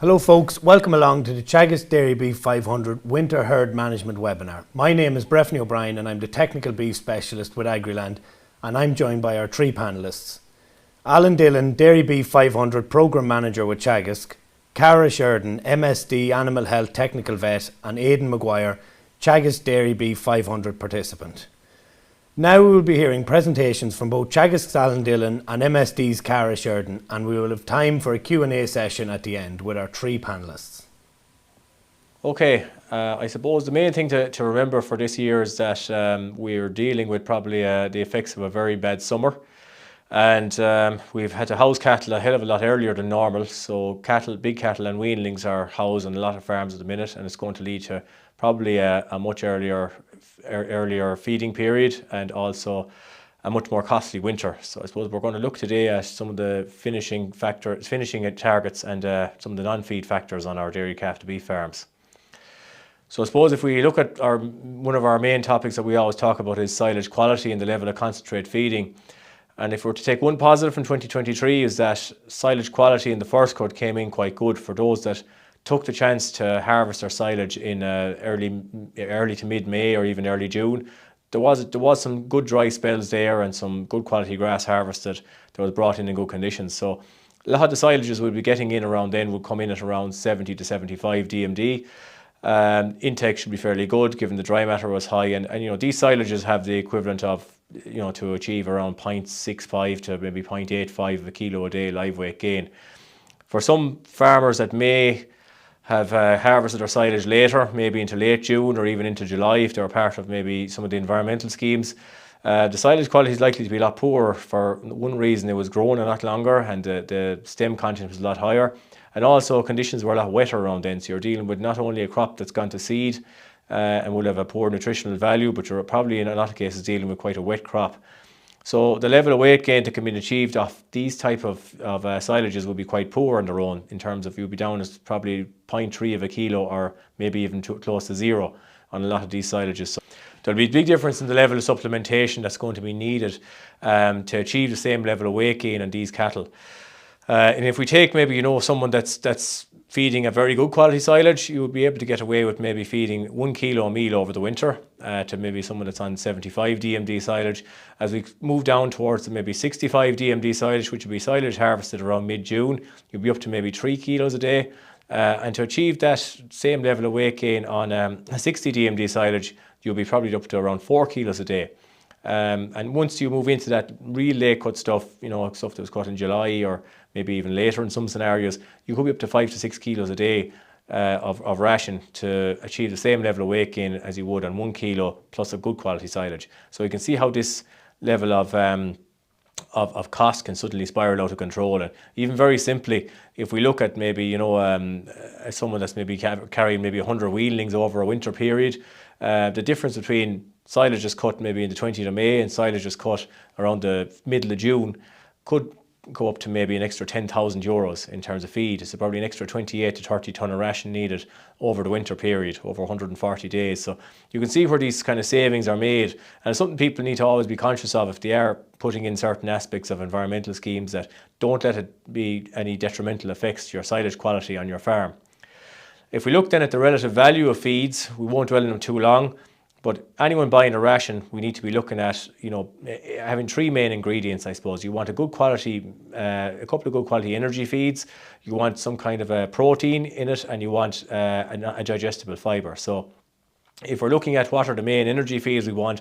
Hello folks, welcome along to the Teagasc DairyBeef 500 Winter Herd Management webinar. My name is Briefne O'Brien and I'm the Technical Beef Specialist with AgriLand, and I'm joined by our three panellists. Alan Dillon, DairyBeef 500 Programme Manager with Teagasc, Cara Sheridan, MSD Animal Health Technical Vet, and Aidan Maguire, Teagasc DairyBeef 500 participant. Now we will be hearing presentations from both Teagasc's Alan Dillon and MSD's Cara Sheridan, and we will have time for a Q&A session at the end with our three panellists. Okay, I suppose the main thing to remember for this year is that we're dealing with probably the effects of a very bad summer, and we've had to house cattle a hell of a lot earlier than normal. So big cattle and weanlings are housed on a lot of farms at the minute, and it's going to lead to probably a much earlier feeding period and also a much more costly winter. So I suppose we're going to look today at some of the finishing targets and some of the non-feed factors on our dairy calf to beef farms. So I suppose if we look at one of our main topics that we always talk about is silage quality and the level of concentrate feeding. And if we're to take one positive from 2023 is that silage quality in the first cut came in quite good for those that took the chance to harvest their silage in early to mid-May or even early June. There was some good dry spells there and some good quality grass harvested that was brought in good conditions. So a lot of the silages we'll be getting in around then would come in at around 70 to 75 DMD. Intake should be fairly good given the dry matter was high, and these silages have the equivalent of to achieve around 0.65 to maybe 0.85 of a kilo a day live weight gain. For some farmers that may have harvested their silage later, maybe into late June or even into July if they're part of maybe some of the environmental schemes, the silage quality is likely to be a lot poorer. For one reason, it was grown a lot longer and the stem content was a lot higher, and also conditions were a lot wetter around then, so you're dealing with not only a crop that's gone to seed and will have a poor nutritional value, but you're probably in a lot of cases dealing with quite a wet crop. So the level of weight gain that can be achieved off these type of silages will be quite poor on their own, in terms of you'll be down as probably 0.3 of a kilo or maybe even close to zero on a lot of these silages. So there'll be a big difference in the level of supplementation that's going to be needed to achieve the same level of weight gain on these cattle. And if we take maybe someone that's feeding a very good quality silage, you would be able to get away with maybe feeding 1 kilo meal over the winter to maybe someone that's on 75 DMD silage. As we move down towards maybe 65 DMD silage, which would be silage harvested around mid-June, you'll be up to maybe 3 kilos a day. And to achieve that same level of weight gain on a 60 DMD silage, you'll be probably up to around 4 kilos a day. And once you move into that real late cut stuff, stuff that was cut in July or maybe even later in some scenarios, you could be up to 5 to 6 kilos a day of ration to achieve the same level of weight gain as you would on 1 kilo plus a good quality silage. So you can see how this level of cost can suddenly spiral out of control. And even very simply, if we look at maybe someone that's maybe carrying maybe 100 weanlings over a winter period, the difference between silage is cut maybe in the 20th of May and silage is cut around the middle of June could go up to maybe an extra 10,000 euros in terms of feed. It's probably an extra 28 to 30 tonne of ration needed over the winter period, over 140 days. So you can see where these kind of savings are made, and it's something people need to always be conscious of if they are putting in certain aspects of environmental schemes, that don't let it be any detrimental effects to your silage quality on your farm. If we look then at the relative value of feeds, we won't dwell on them too long, but anyone buying a ration, we need to be looking at, having three main ingredients, I suppose. You want a good quality, a couple of good quality energy feeds, you want some kind of a protein in it, and you want a digestible fibre. So if we're looking at what are the main energy feeds we want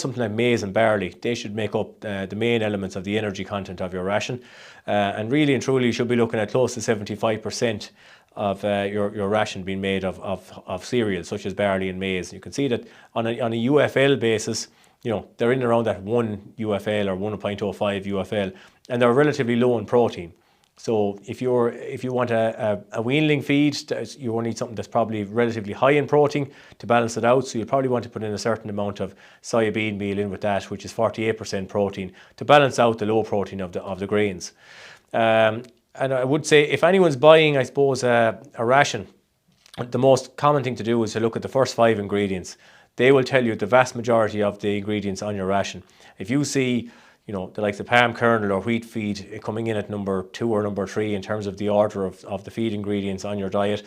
something like maize and barley. They should make up the main elements of the energy content of your ration. And really and truly, you should be looking at close to 75% of your ration being made of cereals such as barley and maize. You can see that on a UFL basis, they're in around that 1 UFL or 1.05 UFL, and they're relatively low in protein. So if you want a weanling feed, you will need something that's probably relatively high in protein to balance it out. So you'll probably want to put in a certain amount of soybean meal in with that, which is 48% protein, to balance out the low protein of the grains. And I would say if anyone's buying, I suppose, a ration, the most common thing to do is to look at the first 5 ingredients. They will tell you the vast majority of the ingredients on your ration. If you see the likes of palm kernel or wheat feed coming in at number 2 or number 3 in terms of the order of the feed ingredients on your diet,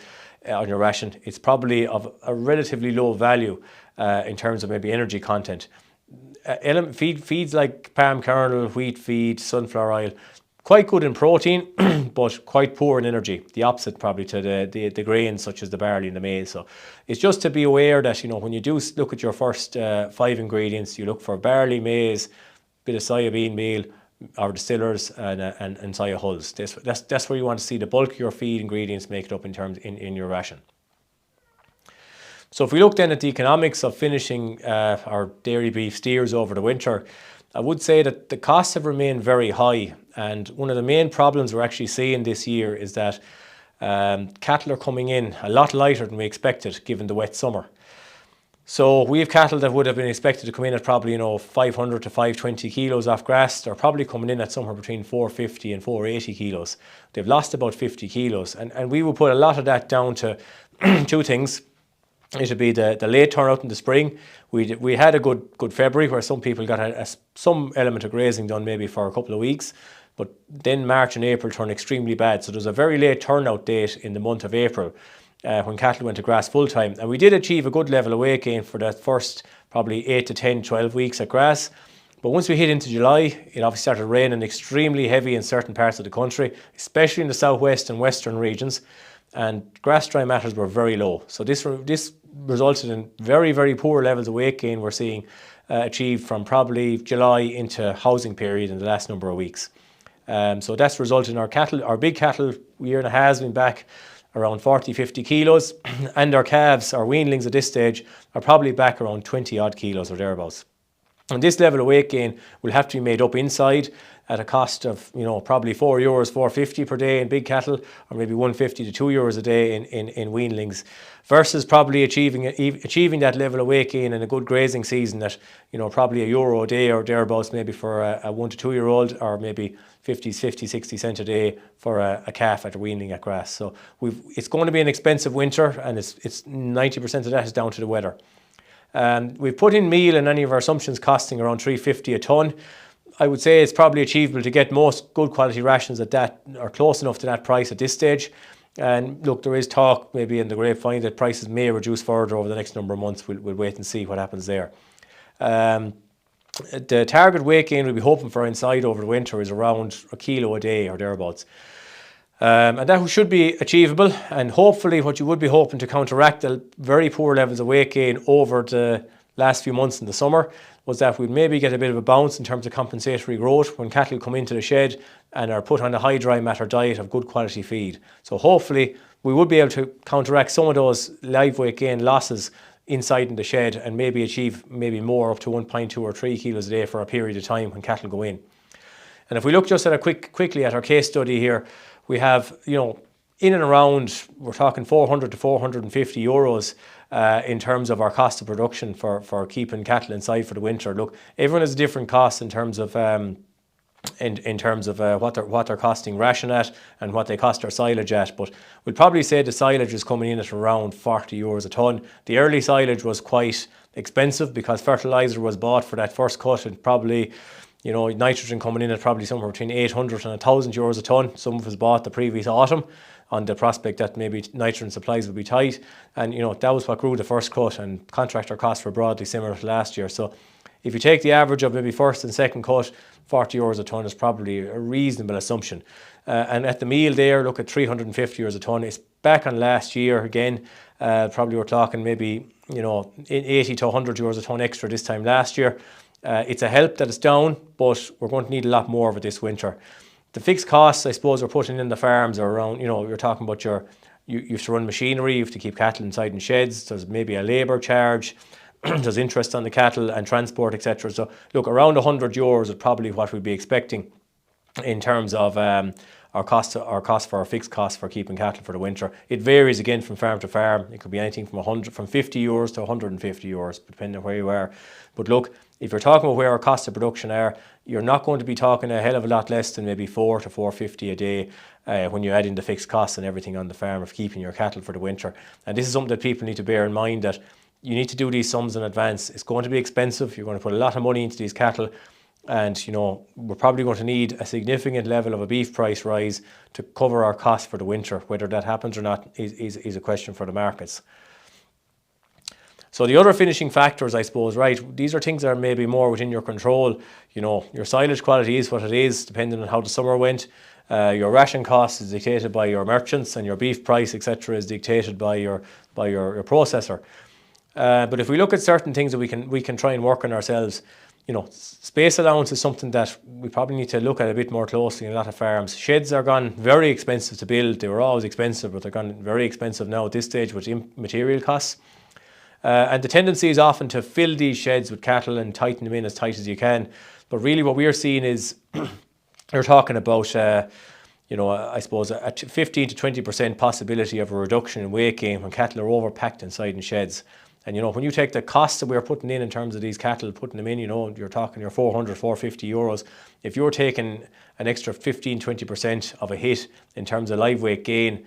on your ration. It's probably of a relatively low value in terms of maybe energy content. Feeds like palm kernel, wheat feed, sunflower oil, quite good in protein, but quite poor in energy. The opposite probably to the grains such as the barley and the maize. So it's just to be aware that, when you do look at your first 5 ingredients, you look for barley, maize, bit of soybean meal, or distillers, and soya hulls. That's where you want to see the bulk of your feed ingredients make it up in your ration. So if we look then at the economics of finishing our dairy beef steers over the winter, I would say that the costs have remained very high, and one of the main problems we're actually seeing this year is that cattle are coming in a lot lighter than we expected given the wet summer. So we have cattle that would have been expected to come in at probably 500 to 520 kilos off grass. They're probably coming in at somewhere between 450 and 480 kilos. They've lost about 50 kilos, and we will put a lot of that down to two things. It would be the late turnout in the spring. We had a good February where some people got some element of grazing done maybe for a couple of weeks, but then March and April turned extremely bad. So there's a very late turnout date in the month of April when cattle went to grass full time. And we did achieve a good level of weight gain for that first probably 8 to 10, 12 weeks at grass. But once we hit into July, it obviously started raining extremely heavy in certain parts of the country, especially in the southwest and western regions. And grass dry matters were very low. So this resulted in very, very poor levels of weight gain we're seeing achieved from probably July into housing period in the last number of weeks. So that's resulted in our big cattle, year and a half has been back around 40, 50 kilos, and our calves, our weanlings at this stage, are probably back around 20 odd kilos or thereabouts. And this level of weight gain will have to be made up inside at a cost of, probably €4, €4.50 per day in big cattle, or maybe €1.50 to €2 a day in weanlings, versus probably achieving that level of weight gain in a good grazing season at, probably €1 a day or thereabouts, maybe for a 1 to 2 year old, or maybe 50, 60 cents a day for a calf at a weanling at grass. So it's going to be an expensive winter, and it's 90% of that is down to the weather. We've put in meal and any of our assumptions costing around $3.50 a tonne. I would say it's probably achievable to get most good quality rations at that, or close enough to that price at this stage. And look, there is talk maybe in the grapevine that prices may reduce further over the next number of months. We'll wait and see what happens there. The target weight gain we'll be hoping for inside over the winter is around a kilo a day or thereabouts. And that should be achievable, and hopefully what you would be hoping to counteract the very poor levels of weight gain over the last few months in the summer was that we'd maybe get a bit of a bounce in terms of compensatory growth when cattle come into the shed and are put on a high dry matter diet of good quality feed. So hopefully we would be able to counteract some of those live weight gain losses inside in the shed and maybe achieve maybe more, up to 1.2 or 3 kilos a day for a period of time when cattle go in. And if we look just at quickly at our case study here, we have, in and around, we're talking 400 to 450 euros in terms of our cost of production for keeping cattle inside for the winter. Look, everyone has a different cost in terms of what they're costing ration at and what they cost our silage at. But we'd probably say the silage is coming in at around 40 euros a tonne. The early silage was quite expensive because fertiliser was bought for that first cut, and probably, nitrogen coming in at probably somewhere between 800 and 1,000 euros a tonne. Some of us bought the previous autumn on the prospect that maybe nitrogen supplies would be tight. And, that was what grew the first cut, and contractor costs were broadly similar to last year. So if you take the average of maybe first and second cut, 40 euros a tonne is probably a reasonable assumption. And at the meal there, look at 350 euros a tonne. It's back on last year again. Probably we're talking maybe, 80 to 100 euros a tonne extra this time last year. It's a help that it's down, but we're going to need a lot more of it this winter. The fixed costs, I suppose, we're putting in the farms are around, you're talking about you have to run machinery, you have to keep cattle inside in sheds, there's maybe a labour charge, there's interest on the cattle and transport, etc. So look, around 100 euros is probably what we'd be expecting in terms of our cost for our fixed costs for keeping cattle for the winter. It varies again from farm to farm. It could be anything from 50 euros to 150 euros, depending on where you are. But look, if you're talking about where our costs of production are, you're not going to be talking a hell of a lot less than maybe 4 to 450 a day when you add in the fixed costs and everything on the farm of keeping your cattle for the winter. And this is something that people need to bear in mind, that you need to do these sums in advance. It's going to be expensive. You're going to put a lot of money into these cattle. And, we're probably going to need a significant level of a beef price rise to cover our costs for the winter. Whether that happens or not is a question for the markets. So the other finishing factors, I suppose, right, these are things that are maybe more within your control. Your silage quality is what it is, depending on how the summer went. Your ration cost is dictated by your merchants, and your beef price, etc., is dictated by your processor. But if we look at certain things that we can try and work on ourselves, space allowance is something that we probably need to look at a bit more closely in a lot of farms. Sheds are gone very expensive to build. They were always expensive, but they're gone very expensive now at this stage with material costs. And the tendency is often to fill these sheds with cattle and tighten them in as tight as you can. But really what we're seeing is you're talking about, I suppose a 15 to 20% possibility of a reduction in weight gain when cattle are overpacked inside in sheds. And, when you take the costs that we're putting in terms of these cattle, putting them in, you're talking your 400, 450 euros. If you're taking an extra 15, 20% of a hit in terms of live weight gain,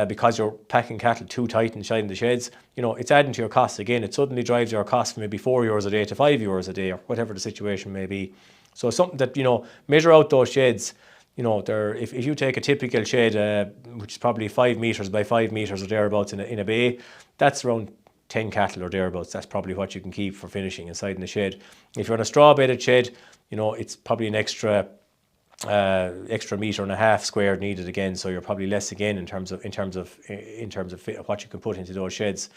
because you're packing cattle too tight inside in the sheds, it's adding to your costs again. It suddenly drives your cost from maybe €4 a day to €5 a day, or whatever the situation may be. So something that, measure out those sheds. If you take a typical shed, which is probably 5 metres by 5 metres or thereabouts in a bay, that's around 10 cattle or thereabouts. That's probably what you can keep for finishing inside in the shed. If you're on a straw bedded shed, it's probably an extra metre and a half squared needed again, so you're probably less again in terms of what you can put into those sheds.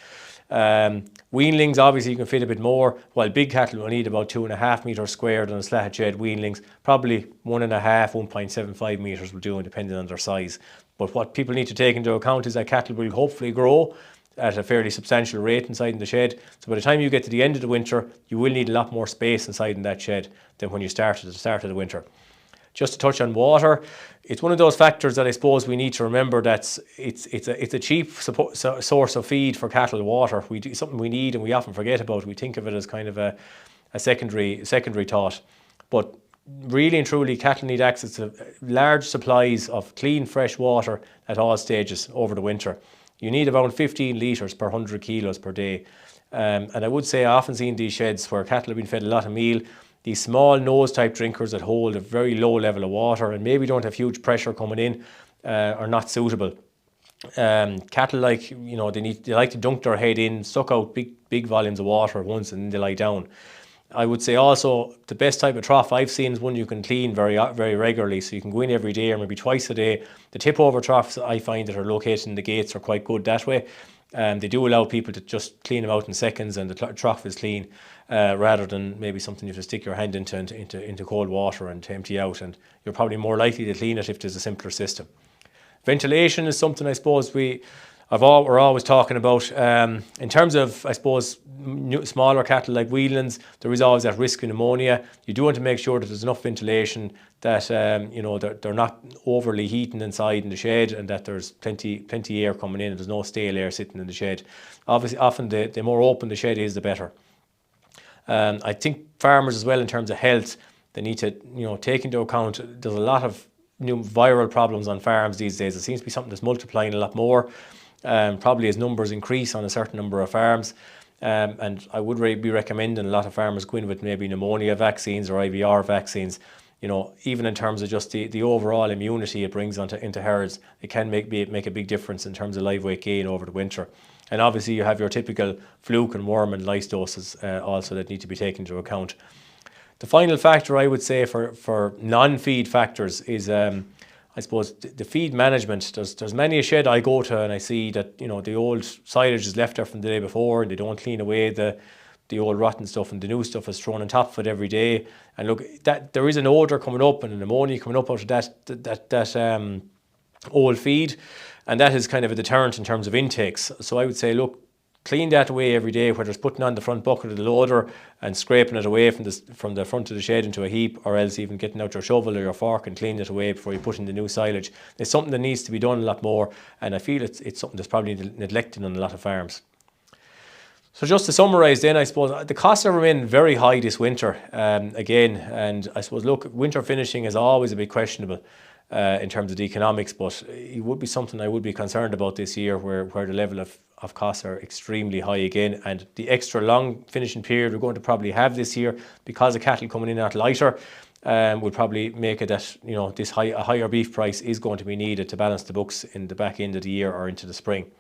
Weanlings, obviously you can fit a bit more, while big cattle will need about 2.5 metres squared on a slatted shed. Weanlings probably 1.5-1.75 metres will do, depending on their size. But what people need to take into account is that cattle will hopefully grow at a fairly substantial rate inside in the shed. So by the time you get to the end of the winter, you will need a lot more space inside in that shed than when you started at the start of the winter. Just to touch on water, it's one of those factors that I suppose we need to remember that it's a cheap source of feed for cattle. Water, something we need and we often forget about. We think of it as kind of a secondary thought, but really and truly, cattle need access to large supplies of clean, fresh water at all stages over the winter. You need about 15 litres per 100 kilos per day. And I would say I often seen these sheds where cattle have been fed a lot of meal. These small nose type drinkers that hold a very low level of water and maybe don't have huge pressure coming in are not suitable. Cattle they like to dunk their head in, suck out big volumes of water at once, and then they lie down. I would say also the best type of trough I've seen is one you can clean very regularly, so you can go in every day or maybe twice a day. The tip over troughs I find that are located in the gates are quite good that way. They do allow people to just clean them out in seconds, and the trough is clean, rather than maybe something you have to stick your hand into cold water and to empty out, and you're probably more likely to clean it if there's a simpler system. Ventilation is something I suppose we're always talking about. In terms of, I suppose, smaller cattle like weanlings, there is always that risk of pneumonia. You do want to make sure that there's enough ventilation, that they're not overly heating inside in the shed, and that there's plenty air coming in and there's no stale air sitting in the shed. Obviously, often the more open the shed is, the better. I think farmers as well, in terms of health, they need to take into account there's a lot of new viral problems on farms these days. It seems to be something that's multiplying a lot more. Probably as numbers increase on a certain number of farms, and I would be recommending a lot of farmers go in with maybe pneumonia vaccines or IVR vaccines. Even in terms of just the overall immunity it brings into herds, it can make a big difference in terms of live weight gain over the winter. And obviously you have your typical fluke and worm and lice doses also that need to be taken into account. The final factor I would say for non-feed factors is I suppose the feed management. There's many a shed I go to and I see that the old silage is left there from the day before, and they don't clean away the old rotten stuff, and the new stuff is thrown on top of it every day. And look, that there is an odour coming up and an ammonia coming up out of that old feed, and that is kind of a deterrent in terms of intakes. So I would say, look, clean that away every day, whether it's putting on the front bucket of the loader and scraping it away from the front of the shed into a heap, or else even getting out your shovel or your fork and cleaning it away before you put in the new silage. It's something that needs to be done a lot more, and I feel it's something that's probably neglected on a lot of farms. So just to summarise then, I suppose the costs have remained very high this winter again, and I suppose, look, winter finishing is always a bit questionable in terms of the economics, but it would be something I would be concerned about this year, where the level of costs are extremely high again, and the extra long finishing period we're going to probably have this year because of cattle coming in at lighter would probably make it that, you know, a higher beef price is going to be needed to balance the books in the back end of the year or into the spring.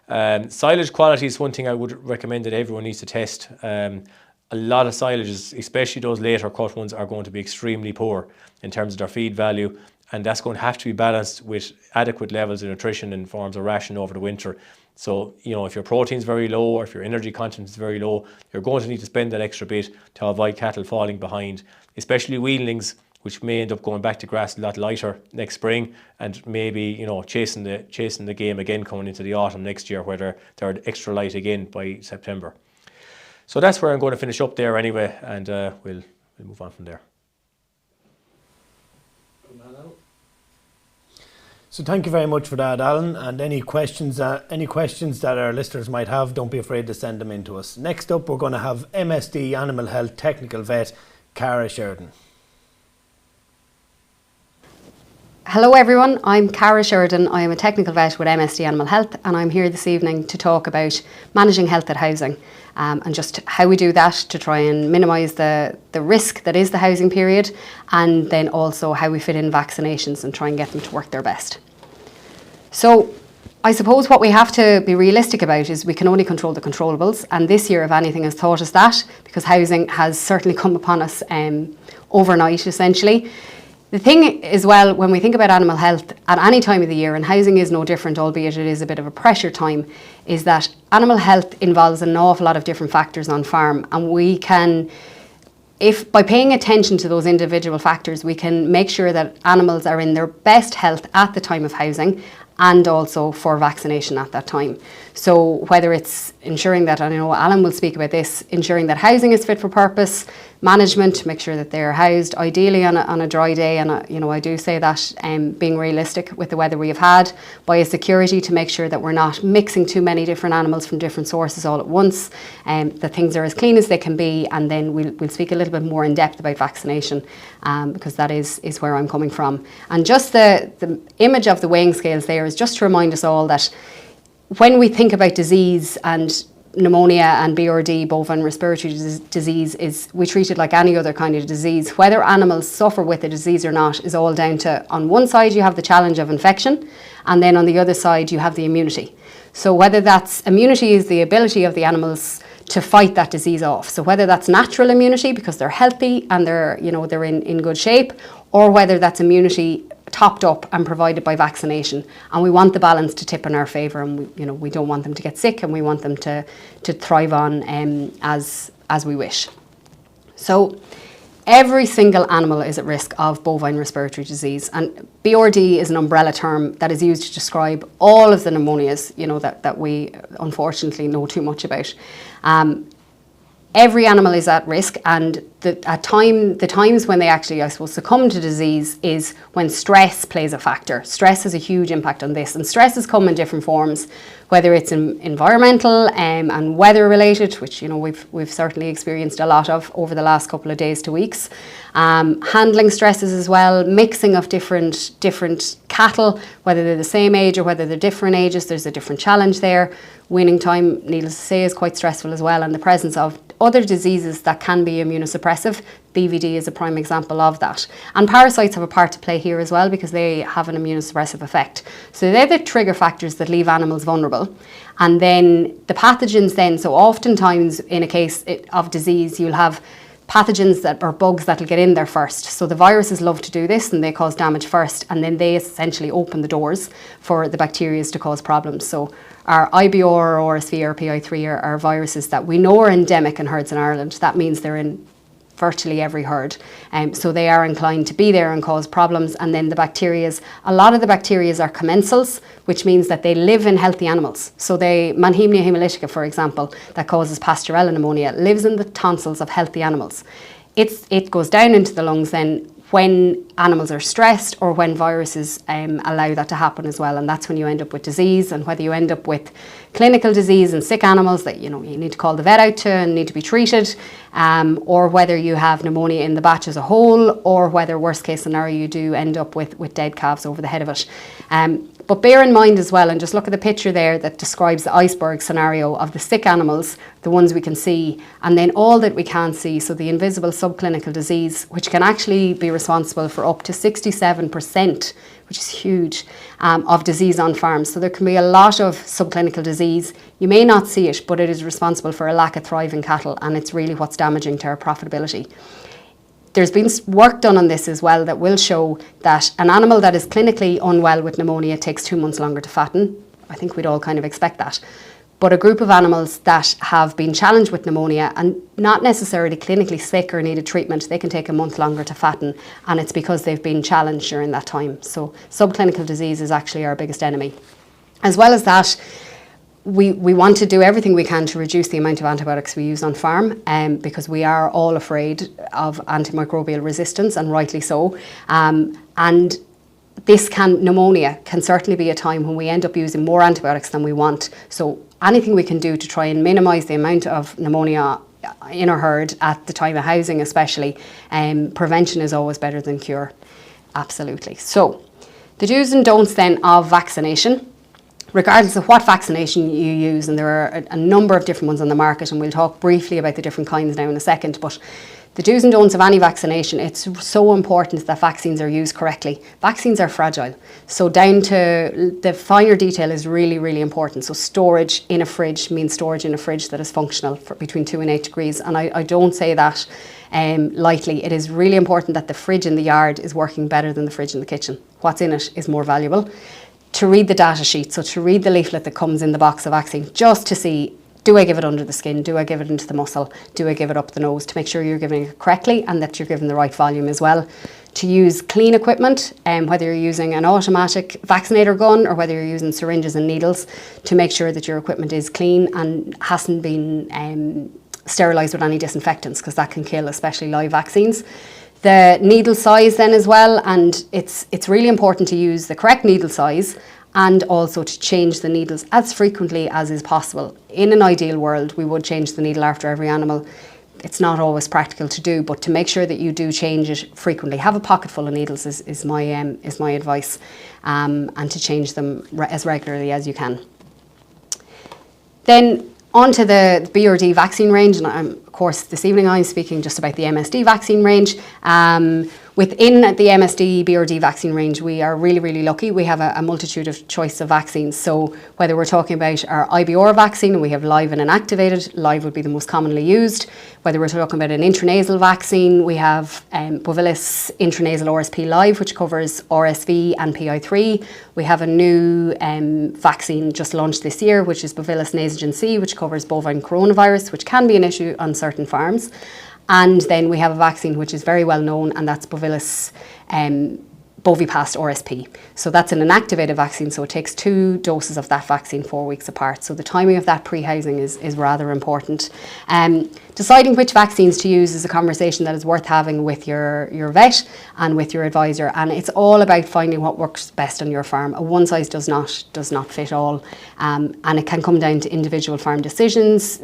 Silage quality is one thing I would recommend that everyone needs to test. A lot of silages, especially those later cut ones, are going to be extremely poor in terms of their feed value, and that's going to have to be balanced with adequate levels of nutrition in forms of ration over the winter. So, you know, if your protein is very low or if your energy content is very low, you're going to need to spend that extra bit to avoid cattle falling behind, especially weanlings, which may end up going back to grass a lot lighter next spring, and maybe, you know, chasing the game again coming into the autumn next year, where they're extra light again by September. So that's where I'm going to finish up there anyway, and we'll move on from there. So thank you very much for that, Alan. And any questions that our listeners might have, don't be afraid to send them in to us. Next up, we're going to have MSD Animal Health Technical Vet, Cara Sheridan. Hello everyone, I'm Cara Sheridan. I am a technical vet with MSD Animal Health, and I'm here this evening to talk about managing health at housing and just how we do that to try and minimise the risk that is the housing period, and then also how we fit in vaccinations and try and get them to work their best. So I suppose what we have to be realistic about is we can only control the controllables, and this year, if anything, has taught us that, because housing has certainly come upon us overnight essentially. The thing as well, when we think about animal health at any time of the year, and housing is no different, albeit it is a bit of a pressure time, is that animal health involves an awful lot of different factors on farm, and we can, if by paying attention to those individual factors, we can make sure that animals are in their best health at the time of housing and also for vaccination at that time. So whether it's ensuring that, and I know Alan will speak about this, ensuring that housing is fit for purpose, management to make sure that they're housed ideally on a dry day, and I do say that being realistic with the weather we have had, biosecurity to make sure that we're not mixing too many different animals from different sources all at once, that things are as clean as they can be, and then we'll speak a little bit more in depth about vaccination because that is where I'm coming from. And just the image of the weighing scales there is just to remind us all that when we think about disease and pneumonia and BRD, bovine respiratory disease, is we treat it like any other kind of disease. Whether animals suffer with the disease or not is all down to, on one side you have the challenge of infection, and then on the other side you have the immunity. So whether that's immunity is the ability of the animals to fight that disease off. So whether that's natural immunity because they're healthy and they're in good shape, or whether that's immunity topped up and provided by vaccination, and we want the balance to tip in our favour, and we don't want them to get sick, and we want them to thrive on as we wish. So every single animal is at risk of bovine respiratory disease, and BRD is an umbrella term that is used to describe all of the pneumonias that we unfortunately know too much about. Every animal is at risk, and the times when they actually, I suppose, succumb to disease is when stress plays a factor. Stress has a huge impact on this, and stress has come in different forms, whether it's environmental and weather related, which we've certainly experienced a lot of over the last couple of days to weeks. Handling stresses as well, mixing of different cattle, whether they're the same age or whether they're different ages, there's a different challenge there. Weaning time, needless to say, is quite stressful as well, and the presence of other diseases that can be immunosuppressive. BVD is a prime example of that. And parasites have a part to play here as well, because they have an immunosuppressive effect. So they're the trigger factors that leave animals vulnerable. And then the pathogens then, so oftentimes in a case of disease, you'll have pathogens that are bugs that will get in there first. So the viruses love to do this, and they cause damage first, and then they essentially open the doors for the bacteria to cause problems. So our IBR or RSV or PI3 are viruses that we know are endemic in herds in Ireland. That means they're in virtually every herd. So they are inclined to be there and cause problems. And then the bacterias, a lot of the bacterias are commensals, which means that they live in healthy animals. So Manhemia hemolytica, for example, that causes Pasteurella pneumonia, lives in the tonsils of healthy animals. It goes down into the lungs then when animals are stressed or when viruses allow that to happen as well, and that's when you end up with disease. And whether you end up with clinical disease and sick animals that you need to call the vet out to and need to be treated, or whether you have pneumonia in the batch as a whole, or whether worst case scenario you do end up with dead calves over the head of it. But bear in mind as well, and just look at the picture there that describes the iceberg scenario of the sick animals, the ones we can see, and then all that we can't see, so the invisible subclinical disease, which can actually be responsible for up to 67%, which is huge, of disease on farms. So there can be a lot of subclinical disease. You may not see it, but it is responsible for a lack of thriving cattle, and it's really what's damaging to our profitability. There's been work done on this as well that will show that an animal that is clinically unwell with pneumonia takes 2 months longer to fatten. I think we'd all kind of expect that. But a group of animals that have been challenged with pneumonia and not necessarily clinically sick or needed treatment, they can take a month longer to fatten, and it's because they've been challenged during that time. So subclinical disease is actually our biggest enemy. As well as that, we want to do everything we can to reduce the amount of antibiotics we use on farm, because we are all afraid of antimicrobial resistance, and rightly so. And pneumonia can certainly be a time when we end up using more antibiotics than we want. So anything we can do to try and minimise the amount of pneumonia in our herd at the time of housing especially, prevention is always better than cure. Absolutely. So the do's and don'ts then of vaccination. Regardless of what vaccination you use, and there are a number of different ones on the market, and we'll talk briefly about the different kinds now in a second, but the do's and don'ts of any vaccination, it's so important that vaccines are used correctly. Vaccines are fragile, so down to the finer detail is really, really important. So storage in a fridge means storage in a fridge that is functional for between 2 and 8 degrees, and I don't say that lightly. It is really important that the fridge in the yard is working better than the fridge in the kitchen. What's in it is more valuable. To read the data sheet, so to read the leaflet that comes in the box of vaccine, just to see, do I give it under the skin, do I give it into the muscle, do I give it up the nose, to make sure you're giving it correctly and that you're giving the right volume as well. To use clean equipment, whether you're using an automatic vaccinator gun or whether you're using syringes and needles, to make sure that your equipment is clean and hasn't been sterilised with any disinfectants, because that can kill, especially live vaccines. The needle size then as well, and it's really important to use the correct needle size and also to change the needles as frequently as is possible. In an ideal world, we would change the needle after every animal. It's not always practical to do, but to make sure that you do change it frequently. Have a pocket full of needles is my advice, and to change them as regularly as you can. Then onto the BRD vaccine range, and of course this evening I'm speaking just about the MSD vaccine range. Within the MSD BRD vaccine range, we are really, really lucky. We have a multitude of choice of vaccines. So whether we're talking about our IBR vaccine, we have live and inactivated. Live would be the most commonly used. Whether we're talking about an intranasal vaccine, we have Bovilis intranasal RSP live, which covers RSV and PI3. We have a new vaccine just launched this year, which is Bovilis Nasogen C, which covers bovine coronavirus, which can be an issue on certain farms. And then we have a vaccine which is very well known, and that's Bovilis Bovipast RSP. So that's an inactivated vaccine, so it takes 2 doses of that vaccine 4 weeks apart. So the timing of that pre-housing is rather important. Deciding which vaccines to use is a conversation that is worth having with your vet and with your advisor, and it's all about finding what works best on your farm. A one size does not fit all, and it can come down to individual farm decisions,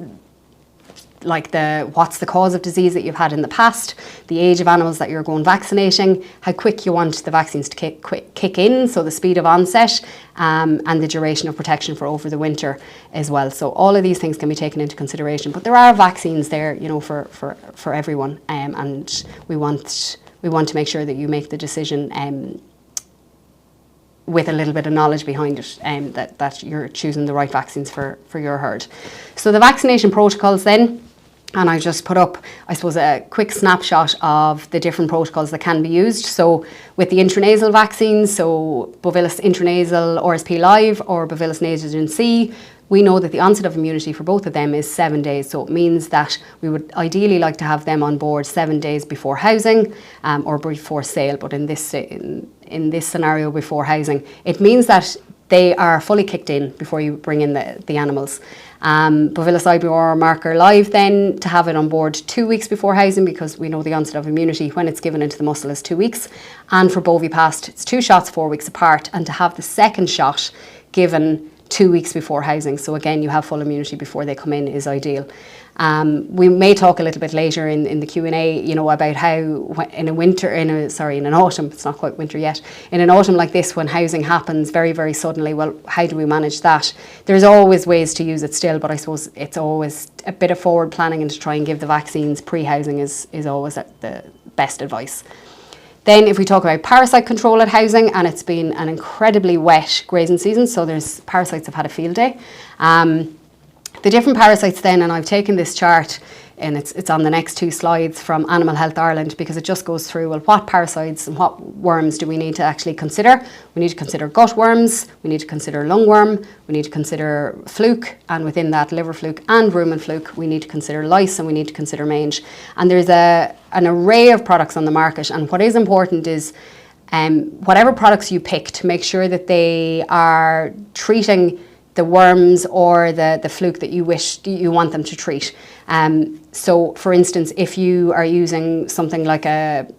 like what's the cause of disease that you've had in the past, the age of animals that you're going vaccinating, how quick you want the vaccines to kick in, so the speed of onset, and the duration of protection for over the winter as well. So all of these things can be taken into consideration, but there are vaccines there, for everyone, and we want to make sure that you make the decision with a little bit of knowledge behind it, that you're choosing the right vaccines for your herd. So the vaccination protocols then, and I just put up, I suppose, a quick snapshot of the different protocols that can be used. So with the intranasal vaccines, so Bovilis intranasal RSP live or Bovilis Nasogen C, we know that the onset of immunity for both of them is 7 days. So it means that we would ideally like to have them on board 7 days before housing, or before sale. But in this scenario, before housing, it means that they are fully kicked in before you bring in the animals. Bovilis IBR marker live then, to have it on board 2 weeks before housing, because we know the onset of immunity when it's given into the muscle is 2 weeks. And for Bovipast, it's 2 shots 4 weeks apart, and to have the second shot given 2 weeks before housing. So again, you have full immunity before they come in is ideal. We may talk a little bit later in the Q&A, you know, about how in an autumn, it's not quite winter yet, in an autumn like this when housing happens very, very suddenly, well, how do we manage that? There's always ways to use it still, but I suppose it's always a bit of forward planning, and to try and give the vaccines pre-housing is always the best advice. Then if we talk about parasite control at housing, and it's been an incredibly wet grazing season, so there's parasites have had a field day. The different parasites then, and I've taken this chart and it's on the next 2 slides from Animal Health Ireland, because it just goes through, well, what parasites and what worms do we need to actually consider? We need to consider gut worms, we need to consider lungworm, we need to consider fluke, and within that liver fluke and rumen fluke, we need to consider lice, and we need to consider mange. And there's an array of products on the market, and what is important is whatever products you pick, to make sure that they are treating the worms or the fluke that you want them to treat. So for instance, if you are using something like an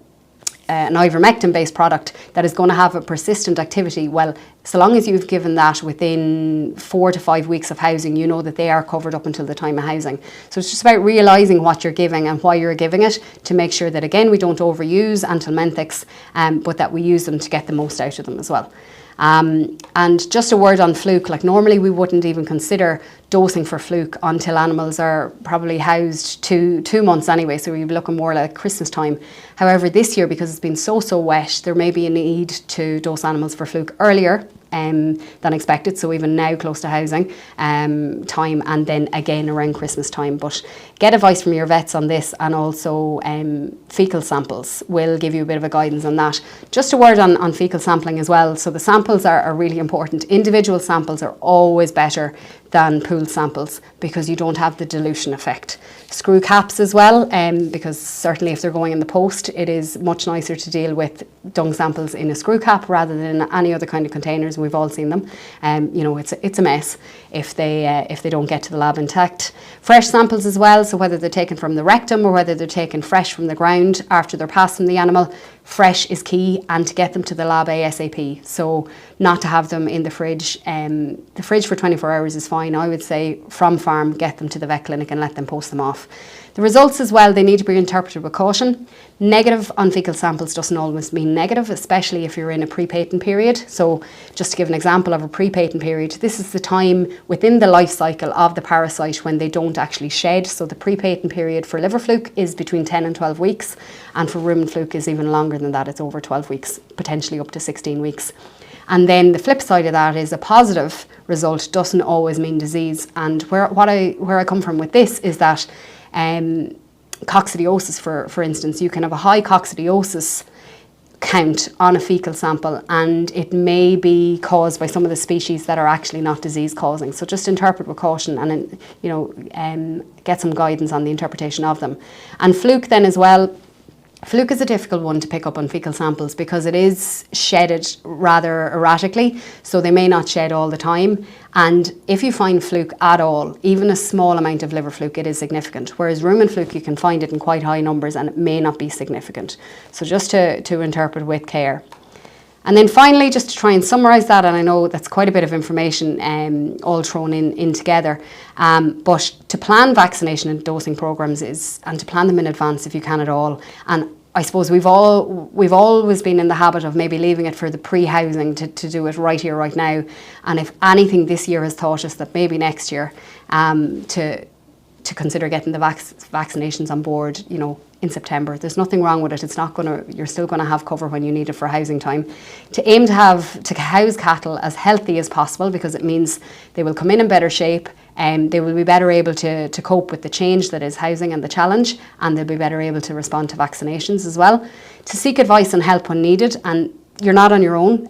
ivermectin based product that is going to have a persistent activity, well, so long as you've given that within 4 to 5 weeks of housing, you know that they are covered up until the time of housing. So it's just about realising what you're giving and why you're giving it, to make sure that, again, we don't overuse anthelminthics, but that we use them to get the most out of them as well. And just a word on fluke, like normally we wouldn't even consider dosing for fluke until animals are probably housed 2 months anyway, so we'd be looking more like Christmas time. However, this year, because it's been so wet, there may be a need to dose animals for fluke earlier than expected, so even now close to housing time, and then again around Christmas time. But get advice from your vets on this, and also fecal samples will give you a bit of a guidance on that. Just a word on fecal sampling as well. So the samples are really important. Individual samples are always better than pooled samples, because you don't have the dilution effect. Screw caps as well, because certainly if they're going in the post, it is much nicer to deal with dung samples in a screw cap rather than any other kind of containers. We've all seen them. You know, it's a mess if they don't get to the lab intact. Fresh samples as well, so whether they're taken from the rectum or whether they're taken fresh from the ground after they're passed from the animal, fresh is key, and to get them to the lab ASAP. So not to have them in the fridge. The fridge for 24 hours is fine. I would say from farm, get them to the vet clinic and let them post them off. The results as well, they need to be interpreted with caution. Negative on fecal samples doesn't always mean negative, especially if you're in a pre-patent period. So just to give an example of a pre-patent period, this is the time within the life cycle of the parasite when they don't actually shed. So the pre-patent period for liver fluke is between 10 and 12 weeks, and for rumen fluke is even longer than that. It's over 12 weeks, potentially up to 16 weeks. And then the flip side of that is a positive result doesn't always mean disease. And where I come from with this is that coccidiosis, for instance, you can have a high coccidiosis count on a fecal sample, and it may be caused by some of the species that are actually not disease causing. So just interpret with caution, and get some guidance on the interpretation of them. And fluke then as well. Fluke is a difficult one to pick up on fecal samples because it is shedded rather erratically, so they may not shed all the time. And if you find fluke at all, even a small amount of liver fluke, it is significant. Whereas rumen fluke, you can find it in quite high numbers and it may not be significant. So just to interpret with care. And then finally, just to try and summarise that, and I know that's quite a bit of information all thrown in together, but to plan vaccination and dosing programmes and to plan them in advance if you can at all. And I suppose we've always been in the habit of maybe leaving it for the pre-housing to do it right here, right now. And if anything this year has taught us that maybe next year to consider getting the vaccinations on board, you know, in September. There's nothing wrong with it. You're still going to have cover when you need it for housing time. To aim to house cattle as healthy as possible, because it means they will come in better shape, and they will be better able to cope with the change that is housing and the challenge, and they'll be better able to respond to vaccinations as well. To seek advice and help when needed, and you're not on your own.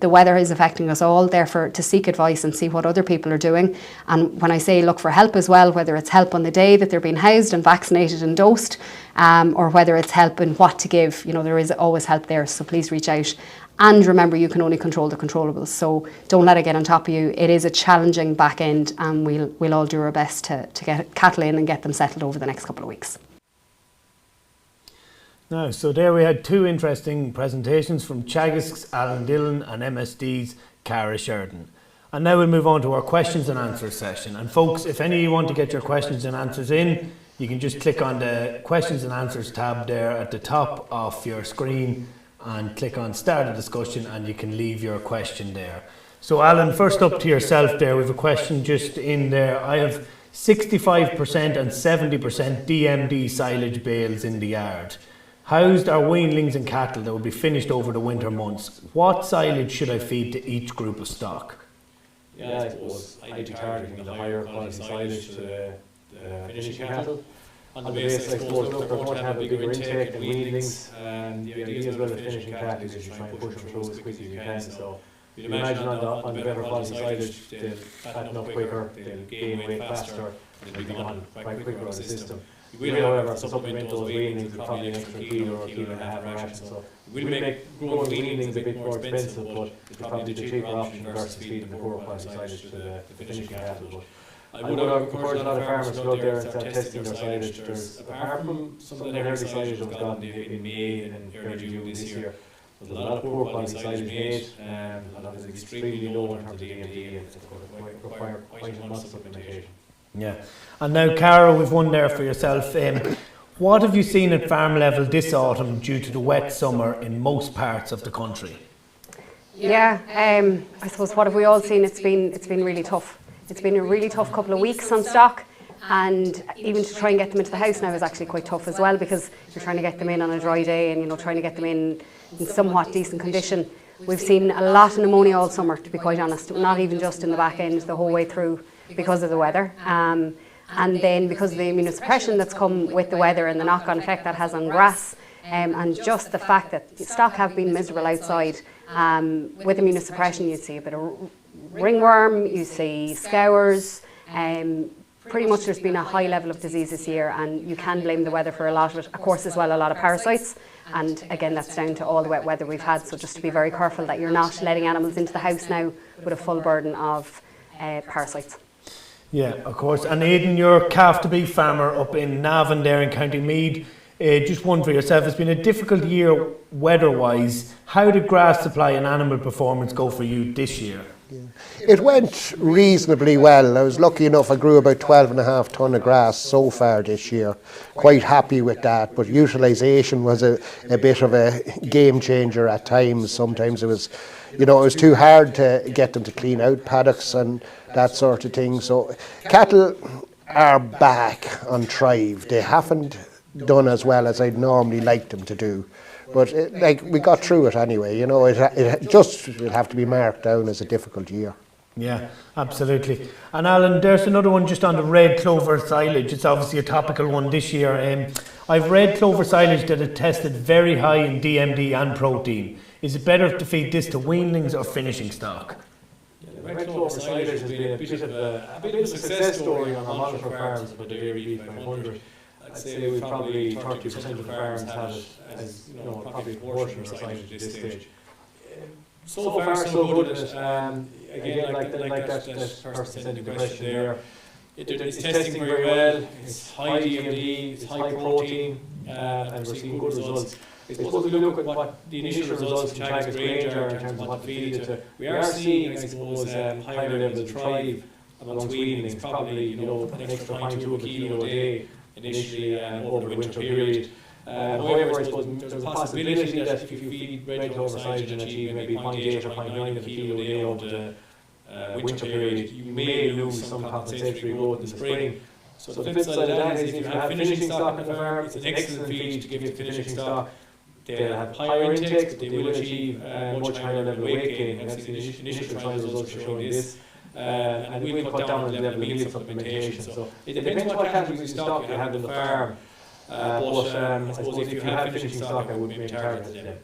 The weather is affecting us all, therefore to seek advice and see what other people are doing. And when I say look for help as well, whether it's help on the day that they're being housed and vaccinated and dosed, or whether it's help in what to give, you know, there is always help there, so please reach out. And remember, you can only control the controllables, so don't let it get on top of you. It is a challenging back end, and we'll all do our best to get cattle in and get them settled over the next couple of weeks. Now, so there we had 2 interesting presentations from Teagasc's Alan Dillon and MSD's Cara Sheridan. And now we'll move on to our questions and answers session. And folks, if any of you want to get your questions and answers in, you can just click on the questions and answers tab there at the top of your screen and click on start a discussion, and you can leave your question there. So Alan, first up to yourself there, we have a question just in there. I have 65% and 70% DMD silage bales in the yard. Housed are weanlings and cattle that will be finished over the winter months. What silage should I feed to each group of stock? Yeah, I suppose I'd be targeting the higher quality silage to the finishing cattle. On the basis, I suppose, look, they're going to have a bigger intake than weanlings. The idea as well of finishing cattle is you try and push them through as quickly as you can. So you'd imagine on the better quality silage, they'll fatten up quicker, they'll gain weight faster, and they'll be gone quite quicker out of the system. You will, however, supplement those weanlings with probably an extra kilo or kilo and a half ration. So it will make growing weanlings a bit more expensive, but it's probably the cheaper option versus feeding the poor quality silage to the finishing cattle. But I would encourage a lot of farmers to go out there and start testing their silage. There's, apart from some of the early silage that was gotten in May and early June this year, there's a lot of poor quality silage made, and a lot of it is extremely low in terms of DMD, and it's going to require quite a lot of supplementation. Yeah, and now Cara, we've one there for yourself. What have you seen at farm level this autumn due to the wet summer in most parts of the country? Yeah, I suppose what have we all seen? It's been really tough. It's been a really tough couple of weeks on stock, and even to try and get them into the house now is actually quite tough as well, because you're trying to get them in on a dry day and trying to get them in somewhat decent condition. We've seen a lot of pneumonia all summer, to be quite honest, not even just in the back end, the whole way through, because of the weather, and then because of the immunosuppression that's come with the weather and the knock-on effect that has on grass, and just the fact that stock have been miserable outside. With immunosuppression, you'd see a bit of ringworm, you see scours, pretty much there's been a high level of disease this year, and you can blame the weather for a lot of it. Of course, as well, a lot of parasites, and again, that's down to all the wet weather we've had, so just to be very careful that you're not letting animals into the house now with a full burden of parasites. Yeah, of course. And Aidan, you're a calf to beef farmer up in Navan there in County Meath. Just one for yourself. It's been a difficult year weather-wise. How did grass supply and animal performance go for you this year? Yeah. It went reasonably well. I was lucky enough, I grew about 12.5 tonne of grass so far this year. Quite happy with that, but utilisation was a bit of a game changer at times. Sometimes it was, it was too hard to get them to clean out paddocks and that sort of thing. So cattle are back on thrive. They haven't done as well as I'd normally like them to do. But we got through it anyway, it just will have to be marked down as a difficult year. Yeah, absolutely. And Alan, there's another one just on the red clover silage. It's obviously a topical one this year. I've red clover silage that it tested very high in DMD and protein. Is it better to feed this to weanlings or finishing stock? Yeah, the red clover silage has been a bit of a success story on a lot of our farms with the DairyBeef 500. I'd say we've probably 30% of the farms had it as probably a portion of our silage at this stage. So far, so good at it. Again, like that person sending the question there, it's testing very well. It's high DMD, it's high protein, and we're seeing good results. I suppose we look at what the initial results from Teagasc range are in terms of what to feed it to. We are seeing, I suppose, higher level of thrive amongst weanlings, probably an extra 0.2 kilo a day initially over the winter period. However, I suppose there's a possibility that if you feed red clover silage and achieve maybe 0.8 or 0.9 of a kilo a day over the winter period, you may lose some compensatory growth in the spring. So the flip side of that is if you have finishing stock on the farm, it's an excellent feed to give you finishing stock. They'll have higher intakes, but they will achieve much higher level weight gain. And that's the initial trial results are showing this. And we will cut down on the level of meal supplementation. So it depends what categories of stock you have in the farm. But I suppose if you have finishing stock, I would maybe target them.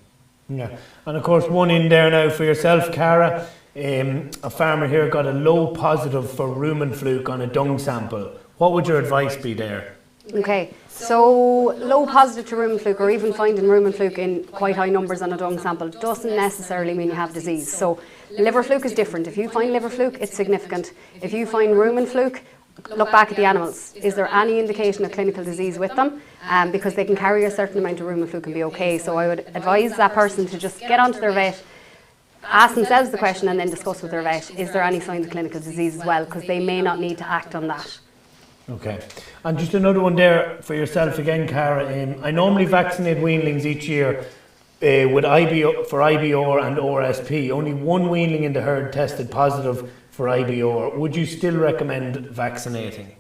Yeah, and of course one in there now for yourself, Cara. A farmer here got a low positive for rumen fluke on a dung sample. What would your advice be there? Okay, so low positive to rumen fluke, or even finding rumen fluke in quite high numbers on a dung sample, doesn't necessarily mean you have disease. So liver fluke is different. If you find liver fluke, it's significant. If you find rumen fluke, look back at the animals. Is there any indication of clinical disease with them? Because they can carry a certain amount of rumen fluke and be okay. So I would advise that person to just get onto their vet, ask themselves the question and then discuss with their vet, is there any signs of clinical disease as well, because they may not need to act on that. Okay. And just another one there for yourself again, Cara. I normally vaccinate weanlings each year with for IBR and RSP. Only one weanling in the herd tested positive for IBR. Would you still recommend vaccinating?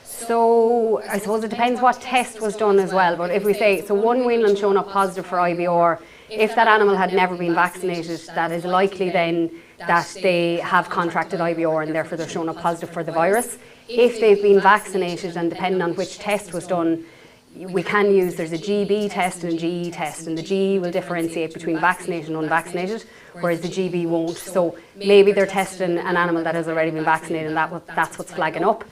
So I suppose it depends what test was done as well, but if we say, so one weanling shown up positive for IBR, if that animal had never been vaccinated, that is likely then that they have contracted IBR and therefore they're shown up positive for the virus. If they've been vaccinated, and depending on which test was done, we can use, there's a GB test and a GE test, and the GE will differentiate between vaccinated and unvaccinated, whereas the GB won't. So maybe they're testing an animal that has already been vaccinated and that's what's flagging up.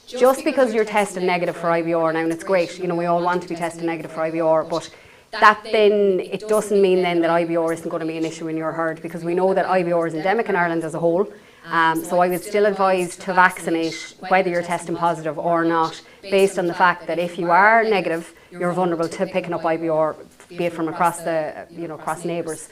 Just because you're testing negative for IBR now, and it's great, we all want to be testing negative for IBR, but that then, it doesn't mean then that IBR isn't going to be an issue in your herd, because we know that IBR is endemic in Ireland as a whole. So I would still advise to vaccinate whether you're testing positive or not, based on the fact that if you are negative, you're vulnerable to picking up IBR, be it from across across neighbours.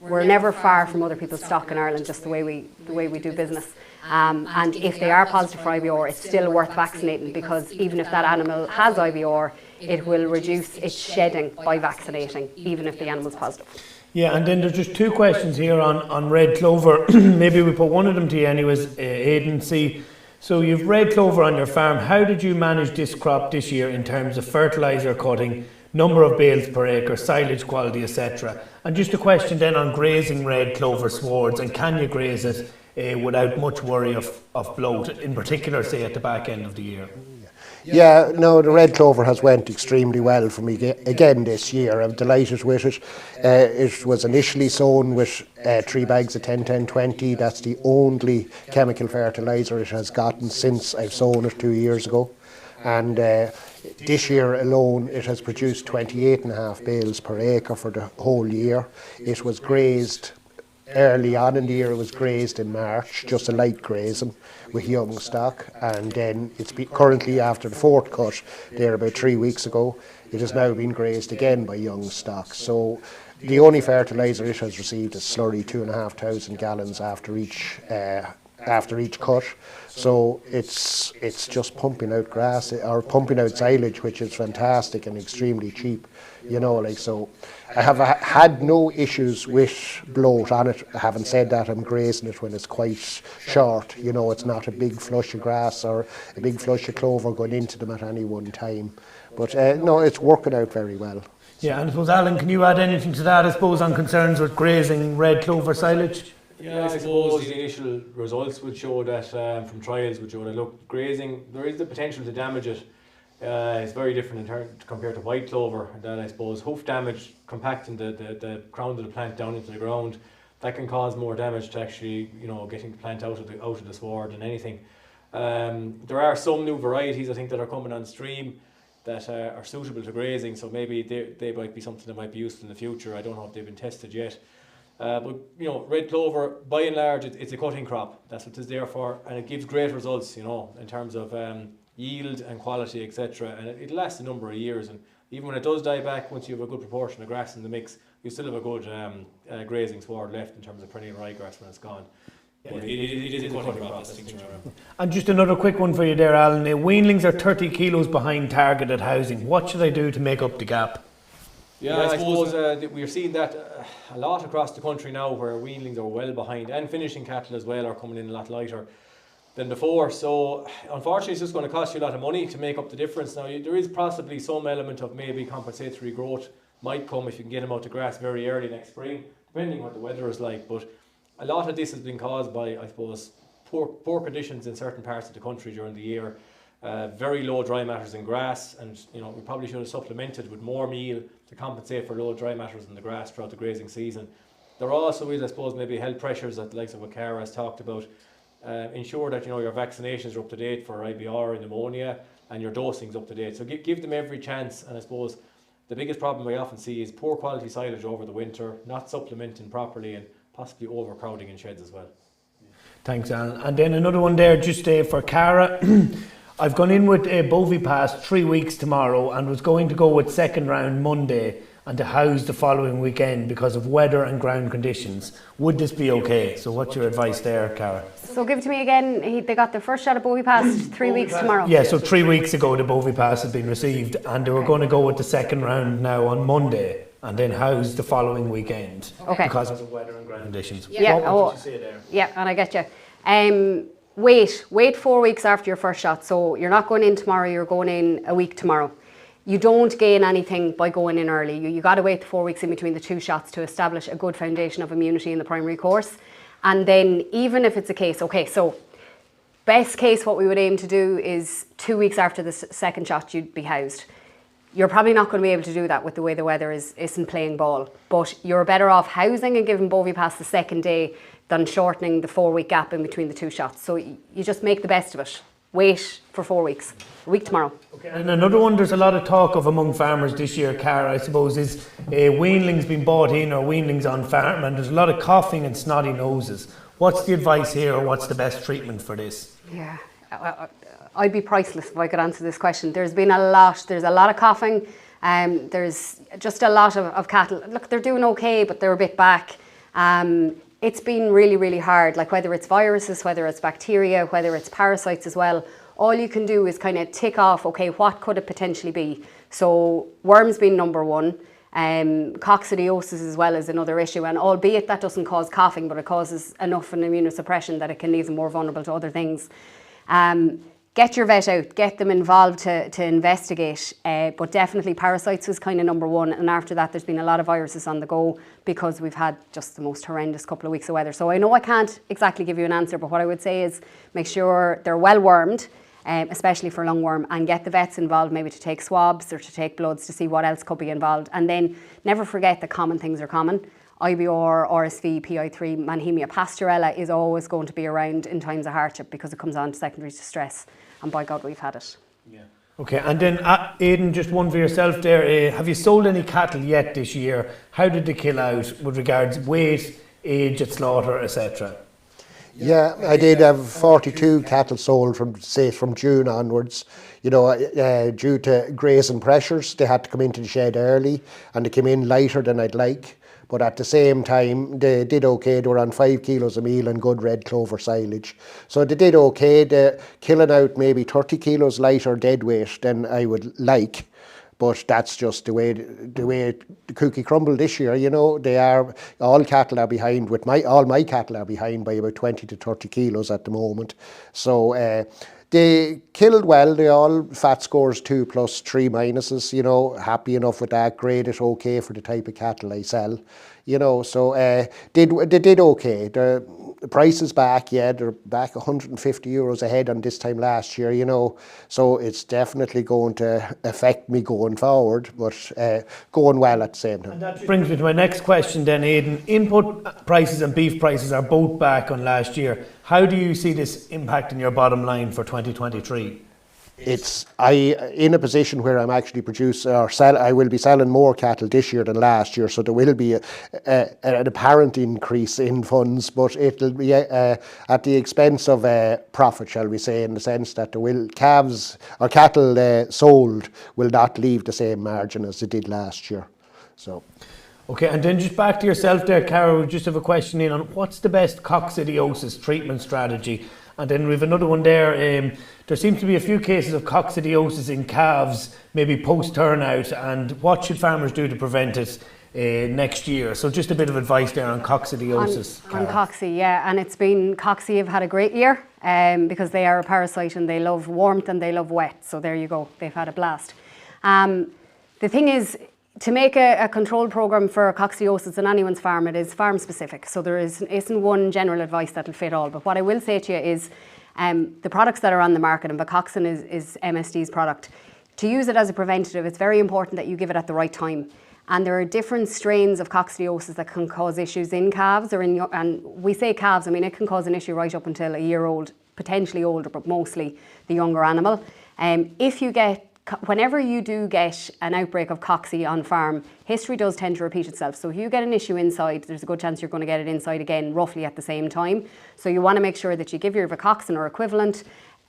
We're never far from other people's stock in Ireland, just the way we do business. And if they are positive for IBR, it's still worth vaccinating, because even if that animal has IBR, it will reduce its shedding by vaccinating, even if the animal's positive. Yeah, and then there's just two questions here on red clover. Maybe we put one of them to you anyways, Aidan. So you've red clover on your farm. How did you manage this crop this year in terms of fertiliser cutting, number of bales per acre, silage quality, etc.? And just a question then on grazing red clover swards, and can you graze it without much worry of bloat, in particular, say, at the back end of the year? Yeah, no, the red clover has went extremely well for me again this year. I'm delighted with it. It was initially sown with 3 bags of 10-10-20. That's the only chemical fertiliser it has gotten since I've sown it 2 years ago. And this year alone it has produced 28.5 bales per acre for the whole year. It was grazed early on in the year, it was grazed in March, just a light grazing with young stock, and then it's currently after the 4th cut there about 3 weeks ago, it has now been grazed again by young stock. So the only fertiliser it has received is slurry, 2,500 gallons after each cut. So it's just pumping out grass or pumping out silage, which is fantastic and extremely cheap, so I have had no issues with bloat on it. Having said that, I'm grazing it when it's quite short, it's not a big flush of grass or a big flush of clover going into them at any one time. But no, it's working out very well. Yeah, and I suppose, Alan, can you add anything to that, I suppose, on concerns with grazing red clover silage? Yeah, I suppose the initial results would show that, from trials would show that, look, grazing, there is the potential to damage it. It's very different compared to white clover, that I suppose hoof damage, compacting the crown of the plant down into the ground, that can cause more damage to actually, getting the plant out of the sward than anything. There are some new varieties, I think, that are coming on stream that are suitable to grazing, so maybe they might be something that might be useful in the future. I don't know if they've been tested yet. But red clover, by and large, it's a cutting crop. That's what it's there for, and it gives great results, in terms of yield and quality, etc. And it lasts a number of years. And even when it does die back, once you have a good proportion of grass in the mix, you still have a good grazing sward left in terms of perennial ryegrass when it's gone. But it is a cutting crop. And just another quick one for you there, Alan. Weanlings are 30 kilos behind targeted housing. What should I do to make up the gap? Yeah, I suppose we're seeing that a lot across the country now, where weanlings are well behind, and finishing cattle as well are coming in a lot lighter than before. So unfortunately it's just going to cost you a lot of money to make up the difference. Now there is possibly some element of maybe compensatory growth might come if you can get them out to grass very early next spring, depending what the weather is like. But a lot of this has been caused by, I suppose, poor conditions in certain parts of the country during the year. Very low dry matters in grass, and we probably should have supplemented with more meal to compensate for low dry matters in the grass throughout the grazing season. There also is, I suppose, maybe health pressures that the likes of what Cara has talked about. Ensure that your vaccinations are up to date for IBR and pneumonia, and your dosing's up to date. So give them every chance. And I suppose the biggest problem we often see is poor quality silage over the winter, not supplementing properly, and possibly overcrowding in sheds as well. Thanks, Alan. And then another one there, just for Cara. I've gone in with Bovipass 3 weeks tomorrow and was going to go with second round Monday, and to house the following weekend because of weather and ground conditions. Would this be okay? So what's your advice there, Cara? So give it to me again. They got the first shot of Bovie Pass 3 weeks tomorrow. Yeah, so 3 weeks ago the Bovie Pass had been received, and they were going to go with the second round now on Monday and then house the following weekend because of the weather and ground conditions. Yeah, what would you say there? Yeah, and I get you. Wait 4 weeks after your first shot. So you're not going in tomorrow, you're going in a week tomorrow. You don't gain anything by going in early. You got to wait the 4 weeks in between the two shots to establish a good foundation of immunity in the primary course. And then even if it's a case, so best case what we would aim to do is 2 weeks after the second shot you'd be housed. You're probably not going to be able to do that with the way the weather isn't playing ball. But you're better off housing and giving Bovie Pass the second day than shortening the 4 week gap in between the two shots. So you just make the best of it. Wait for 4 weeks, a week tomorrow. Okay. And another one there's a lot of talk of among farmers this year, Cara, I suppose, is weanlings being bought in or weanlings on farm, and there's a lot of coughing and snotty noses. What's the advice here, or what's the best treatment for this? Yeah, I'd be priceless if I could answer this question. There's a lot of coughing, there's just a lot of cattle. Look, they're doing okay, but they're a bit back. It's been really, really hard, like whether it's viruses, whether it's bacteria, whether it's parasites as well. All you can do is kind of tick off, okay, what could it potentially be? So worms being number one, coccidiosis as well is another issue, and albeit that doesn't cause coughing, but it causes enough an immunosuppression that it can leave them more vulnerable to other things. Get your vet out, get them involved to investigate, but definitely parasites was kind of number one, and after that there's been a lot of viruses on the go because we've had just the most horrendous couple of weeks of weather. So I know I can't exactly give you an answer, but what I would say is make sure they're well wormed, especially for lungworm, and get the vets involved maybe to take swabs or to take bloods to see what else could be involved. And then never forget that common things are common. IBR, RSV, PI3, Mannheimia pastorella is always going to be around in times of hardship because it comes on to secondary to stress. And by God, we've had it. Yeah. Okay, and then Aidan, just one for yourself there. Have you sold any cattle yet this year? How did they kill out with regards weight, age at slaughter, etc.? Yeah, I did have 42 cattle sold from June onwards. You know, due to grazing pressures, they had to come into the shed early, and they came in lighter than I'd like. But at the same time, they did okay. They were on 5 kilos of meal and good red clover silage. So they did okay. They're killing out maybe 30 kilos lighter dead weight than I would like. But that's just the way the cookie crumbled this year. You know, all cattle are behind. All my cattle are behind by about 20 to 30 kilos at the moment. So they killed well. They all fat scores 2 plus 3 minuses. You know, happy enough with that. Grade it okay for the type of cattle I sell. You know, so they did okay. The price is back, yeah, they're back €150 a head on this time last year, you know, so it's definitely going to affect me going forward, but going well at the same time. And that brings me to my next question then, Aidan. Input prices and beef prices are both back on last year. How do you see this impacting your bottom line for 2023? In a position where I'm actually I will be selling more cattle this year than last year, so there will be an apparent increase in funds, but it'll be at the expense of profit, shall we say, in the sense that calves or cattle sold will not leave the same margin as they did last year. So. Okay, and then just back to yourself there, Cara, we just have a question in on what's the best coccidiosis treatment strategy? And then we have another one there. There seems to be a few cases of coccidiosis in calves, maybe post-turnout, and what should farmers do to prevent it next year? So just a bit of advice there on coccidiosis. On cocci, yeah, and cocci have had a great year because they are a parasite and they love warmth and they love wet. So there you go, they've had a blast. The thing is, to make a control programme for coccidiosis on anyone's farm, it is farm specific. So there isn't one general advice that'll fit all. But what I will say to you is the products that are on the market, and Vacoxin is MSD's product, to use it as a preventative, it's very important that you give it at the right time. And there are different strains of coccidiosis that can cause issues in calves and we say calves, I mean, it can cause an issue right up until a year old, potentially older, but mostly the younger animal. Whenever you do get an outbreak of cocci on farm, history does tend to repeat itself. So if you get an issue inside, there's a good chance you're going to get it inside again roughly at the same time. So you want to make sure that you give your Vacoxin or equivalent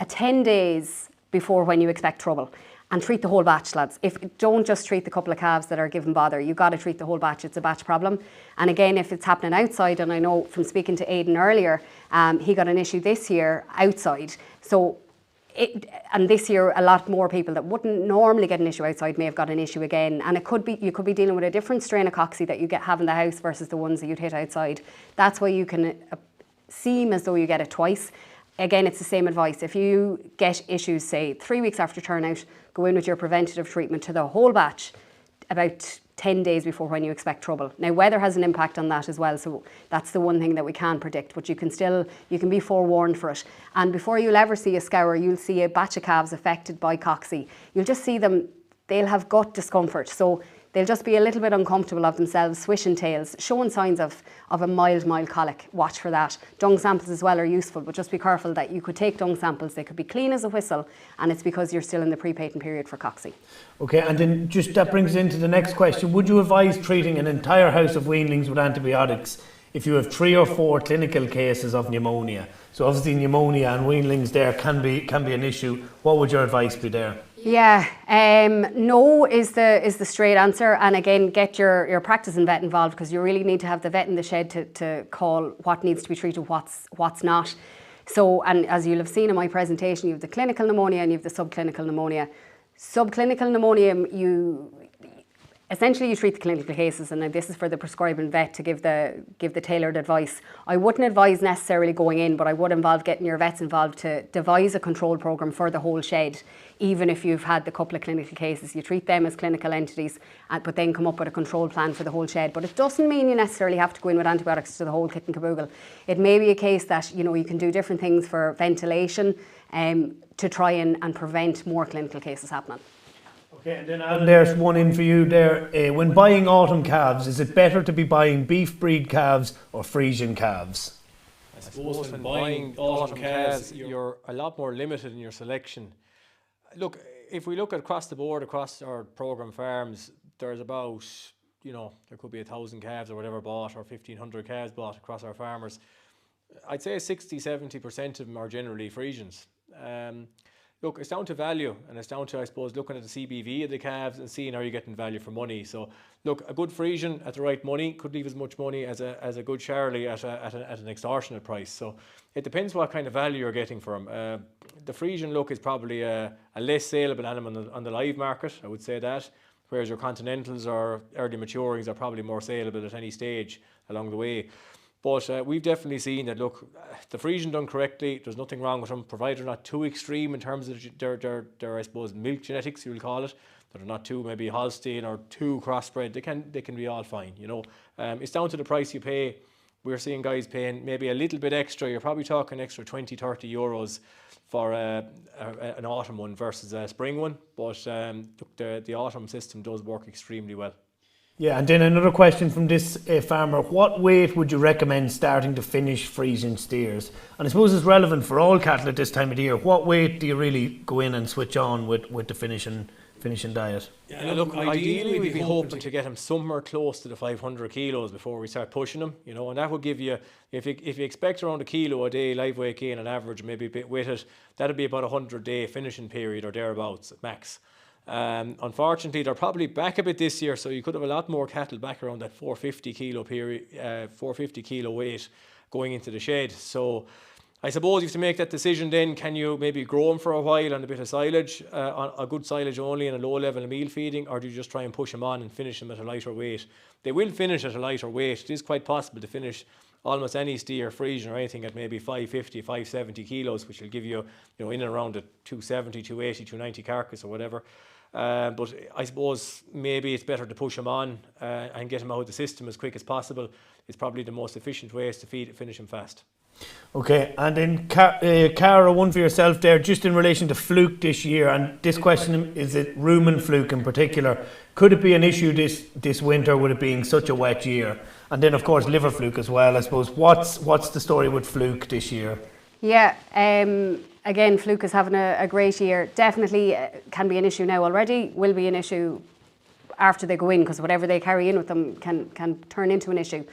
10 days before when you expect trouble. and treat the whole batch, lads. Don't just treat the couple of calves that are giving bother. You've got to treat the whole batch. It's a batch problem. And again, if it's happening outside, and I know from speaking to Aidan earlier, he got an issue this year outside. So, and this year, a lot more people that wouldn't normally get an issue outside may have got an issue again. And it could be, you could be dealing with a different strain of cocci that you have in the house versus the ones that you'd hit outside. That's why you can seem as though you get it twice. Again, it's the same advice. If you get issues, say 3 weeks after turnout, go in with your preventative treatment to the whole batch about 10 days before when you expect trouble. Now, weather has an impact on that as well, so that's the one thing that we can't predict, but you can be forewarned for it. And before you'll ever see a scour, you'll see a batch of calves affected by cocci. You'll just see them, they'll have gut discomfort. So they'll just be a little bit uncomfortable of themselves, swishing tails, showing signs of a mild colic. Watch for that. Dung samples as well are useful, but just be careful that you could take dung samples. They could be clean as a whistle, and it's because you're still in the pre-patent period for cocci. Okay, and then just that brings into the next question. Would you advise treating an entire house of weanlings with antibiotics if you have 3 or 4 clinical cases of pneumonia? So obviously pneumonia and weanlings there can be an issue. What would your advice be there? Yeah, no is the straight answer, and again, get your practicing vet involved, because you really need to have the vet in the shed to call what needs to be treated, what's not. So, and as you'll have seen in my presentation, you have the clinical pneumonia and you have the subclinical pneumonia. Subclinical pneumonia, essentially you treat the clinical cases, and this is for the prescribing vet to give the tailored advice. I wouldn't advise necessarily going in, but I would involve getting your vets involved to devise a control programme for the whole shed. Even if you've had the couple of clinical cases, you treat them as clinical entities, but then come up with a control plan for the whole shed. But it doesn't mean you necessarily have to go in with antibiotics to the whole kit and caboodle. It may be a case that you can do different things for ventilation to try and prevent more clinical cases happening. Okay, and then Alan, there's one in for you there. When buying autumn calves, is it better to be buying beef breed calves or Frisian calves? I suppose when buying autumn calves, you're a lot more limited in your selection. Look, if we look across the board, across our programme farms, there's about, there could be 1,000 calves or whatever bought, or 1,500 calves bought across our farmers. I'd say 60-70% of them are generally Frisians. Look, it's down to value, and it's down to, I suppose, looking at the CBV of the calves and seeing are you getting value for money. So, look, a good Frisian at the right money could leave as much money as a good Charolais at an extortionate price. So, it depends what kind of value you're getting from them. The Frisian, look, is probably a less saleable animal on the live market, I would say that, whereas your Continentals or early maturings are probably more saleable at any stage along the way. But we've definitely seen that, look, the Frisian done correctly, there's nothing wrong with them, provided they're not too extreme in terms of their I suppose, milk genetics, you will call it. That they're not too maybe Holstein or too crossbred. They can be all fine, It's down to the price you pay. We're seeing guys paying maybe a little bit extra. You're probably talking extra 20-30 euros for an autumn one versus a spring one. But look, the autumn system does work extremely well. Yeah, and then another question from this farmer. What weight would you recommend starting to finish Frisian steers? And I suppose it's relevant for all cattle at this time of the year. What weight do you really go in and switch on with the finishing diet? Yeah, look, ideally we'd be hoping to get him somewhere close to the 500 kilos before we start pushing him, and that would give you, if you expect around 1 kilo a day live weight gain on average, maybe a bit with it, that'd be about a 100-day finishing period or thereabouts at max. Unfortunately, they're probably back a bit this year, so you could have a lot more cattle back around that 450 kilo period, 450 kilo weight going into the shed. So I suppose you have to make that decision then. Can you maybe grow them for a while on a bit of silage, on a good silage only and a low level of meal feeding, or do you just try and push them on and finish them at a lighter weight? They will finish at a lighter weight. It is quite possible to finish almost any steer, Frisian or anything at maybe 550, 570 kilos, which will give you, in and around a 270, 280, 290 carcass or whatever. But I suppose maybe it's better to push them on and get them out of the system as quick as possible. It's probably the most efficient ways to finish them fast. Okay, and then Cara, one for yourself there, just in relation to fluke this year, and this question is it rumen fluke in particular. Could it be an issue this winter with it being such a wet year? And then of course liver fluke as well, I suppose. What's the story with fluke this year? Yeah, again, fluke is having a great year. Definitely can be an issue now already, will be an issue after they go in, because whatever they carry in with them can turn into an issue.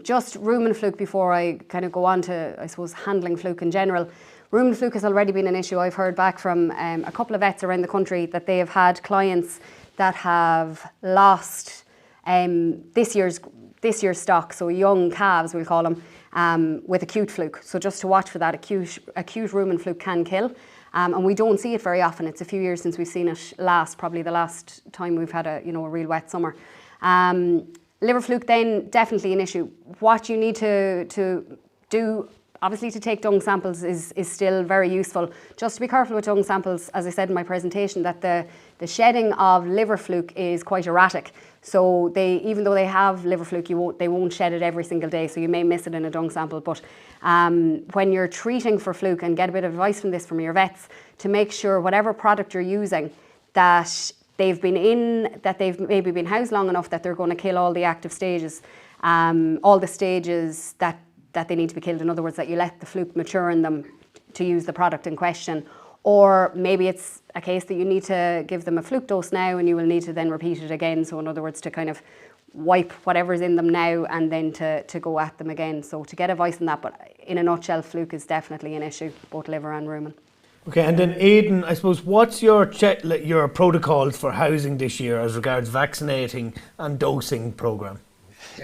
Just rumen fluke before I kind of go on to, I suppose, handling fluke in general. Rumen fluke has already been an issue. I've heard back from a couple of vets around the country that they have had clients that have lost this year's stock, so young calves we'll call them, with acute fluke. So just to watch for that, acute rumen fluke can kill. And we don't see it very often. It's a few years since we've seen it last, probably the last time we've had a real wet summer. Liver fluke then, definitely an issue. What you need to do, obviously to take dung samples is still very useful. Just to be careful with dung samples, as I said in my presentation, that the shedding of liver fluke is quite erratic. So even though they have liver fluke, they won't shed it every single day, so you may miss it in a dung sample. But when you're treating for fluke, and get a bit of advice from this from your vets, to make sure whatever product you're using, that they've maybe been housed long enough that they're going to kill all the active stages, all the stages that they need to be killed. In other words, that you let the fluke mature in them to use the product in question. Or maybe it's a case that you need to give them a fluke dose now and you will need to then repeat it again. So in other words, to kind of wipe whatever's in them now and then to go at them again. So to get advice on that, but in a nutshell, fluke is definitely an issue, both liver and rumen. Okay, and then Aidan, I suppose, what's your protocols for housing this year as regards vaccinating and dosing programme?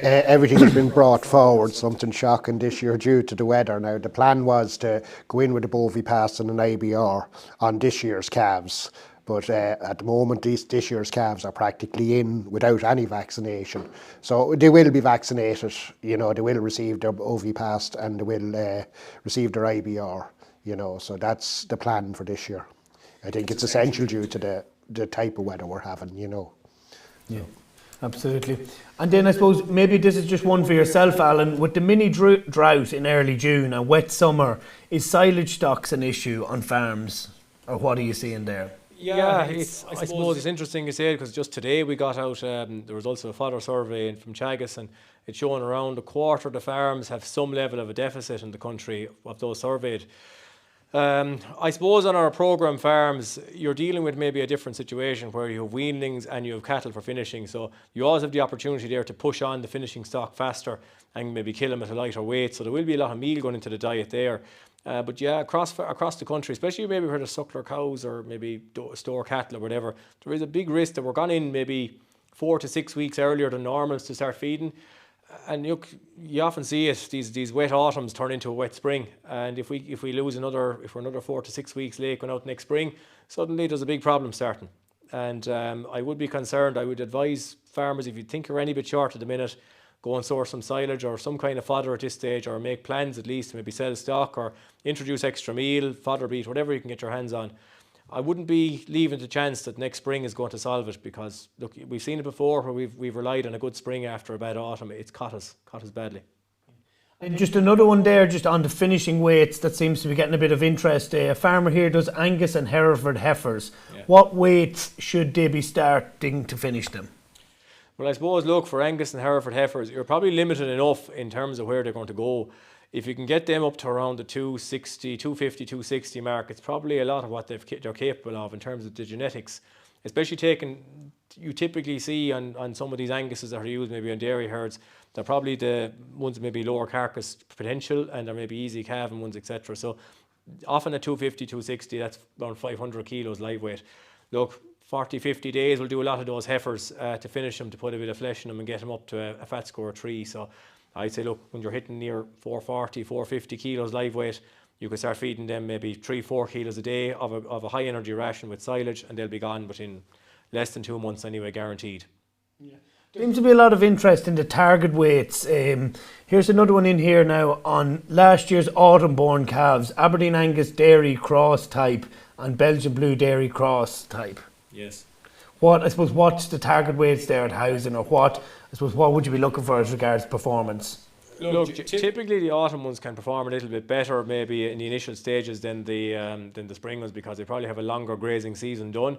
Everything has been brought forward, something shocking this year due to the weather. Now, the plan was to go in with a Bovipass and an IBR on this year's calves, but at the moment, this year's calves are practically in without any vaccination. So they will be vaccinated, they will receive their Bovipass and they will receive their IBR, so that's the plan for this year. I think it's essential due to the type of weather we're having, Yeah. Absolutely. And then I suppose maybe this is just one for yourself, Alan. With the mini drought in early June and wet summer, is silage stocks an issue on farms, or what are you seeing there? Yeah, I suppose it's interesting you say, because just today we got out the results of a fodder survey from Teagasc, and it's showing around a quarter of the farms have some level of a deficit in the country of those surveyed. I suppose on our programme farms, you're dealing with maybe a different situation where you have weanlings and you have cattle for finishing. So you always have the opportunity there to push on the finishing stock faster and maybe kill them at a lighter weight. So there will be a lot of meal going into the diet there. But yeah, across the country, especially maybe where there's suckler cows or maybe store cattle or whatever, there is a big risk that we're gone in maybe 4 to 6 weeks earlier than normal to start feeding. And you often see it, these wet autumns turn into a wet spring, and if we lose another 4 to 6 weeks late going out next spring, suddenly there's a big problem starting. And I would be concerned. I would advise farmers, if you think you're any bit short at the minute, go and source some silage or some kind of fodder at this stage, or make plans at least to maybe sell stock or introduce extra meal, fodder beet, whatever you can get your hands on. I wouldn't be leaving the chance that next spring is going to solve it, because look, we've seen it before where we've relied on a good spring after a bad autumn. It's caught us badly. And just another one there, just on the finishing weights that seems to be getting a bit of interest. A farmer here does Angus and Hereford heifers. Yeah. What weights should they be starting to finish them? Well, I suppose, look, for Angus and Hereford heifers, you're probably limited enough in terms of where they're going to go. If you can get them up to around the 250, 260 mark, it's probably a lot of what they're capable of in terms of the genetics. Especially you typically see on some of these Anguses that are used maybe on dairy herds, they're probably the ones maybe lower carcass potential, and they're maybe easy calving ones, etc. So often at 250, 260, that's around 500 kilos live weight. Look, 40, 50 days will do a lot of those heifers to finish them, to put a bit of flesh in them and get them up to a fat score 3. So I'd say, look, when you're hitting near 440, 450 kilos live weight, you can start feeding them maybe 3-4 kilos a day of a high energy ration with silage, and they'll be gone within less than 2 months anyway, guaranteed. Yeah. Seems to be a lot of interest in the target weights. Here's another one in here now on last year's autumn born calves: Aberdeen Angus Dairy Cross type and Belgian Blue Dairy Cross type. Yes. What's the target weights there at housing, or what would you be looking for as regards performance? Look, typically the autumn ones can perform a little bit better maybe in the initial stages than the spring ones, because they probably have a longer grazing season done.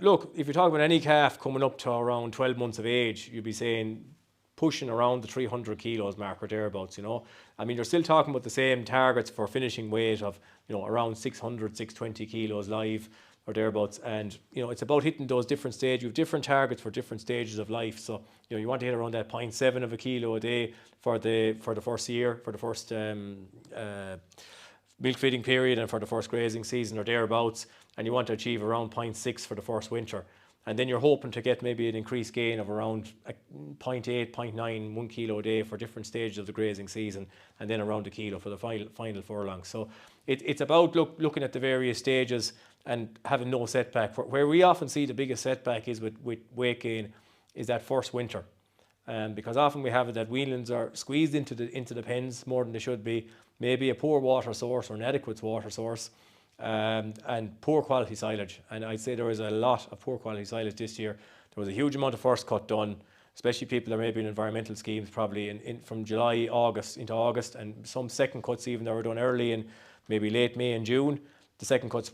Look, if you're talking about any calf coming up to around 12 months of age, you'd be saying pushing around the 300 kilos mark or thereabouts, I mean, you're still talking about the same targets for finishing weight of, around 600, 620 kilos live or thereabouts. And, it's about hitting those different stages. You have different targets for different stages of life. So, you want to hit around that 0.7 of a kilo a day for the first year, for the first milk feeding period and for the first grazing season or thereabouts, and you want to achieve around 0.6 for the first winter. And then you're hoping to get maybe an increased gain of around 0.8, 0.9, 1 kilo a day for different stages of the grazing season, and then around a kilo for the final furlong. So it's about looking at the various stages and having no setback. Where we often see the biggest setback is with weight gain is that first winter. Because often we have it that weanlings are squeezed into the pens more than they should be, maybe a poor water source or an inadequate water source, and poor quality silage. And I'd say there was a lot of poor quality silage this year. There was a huge amount of first cut done, especially people that are maybe in environmental schemes, probably from July, August into August, and some second cuts even that were done early in maybe late May and June. The second cuts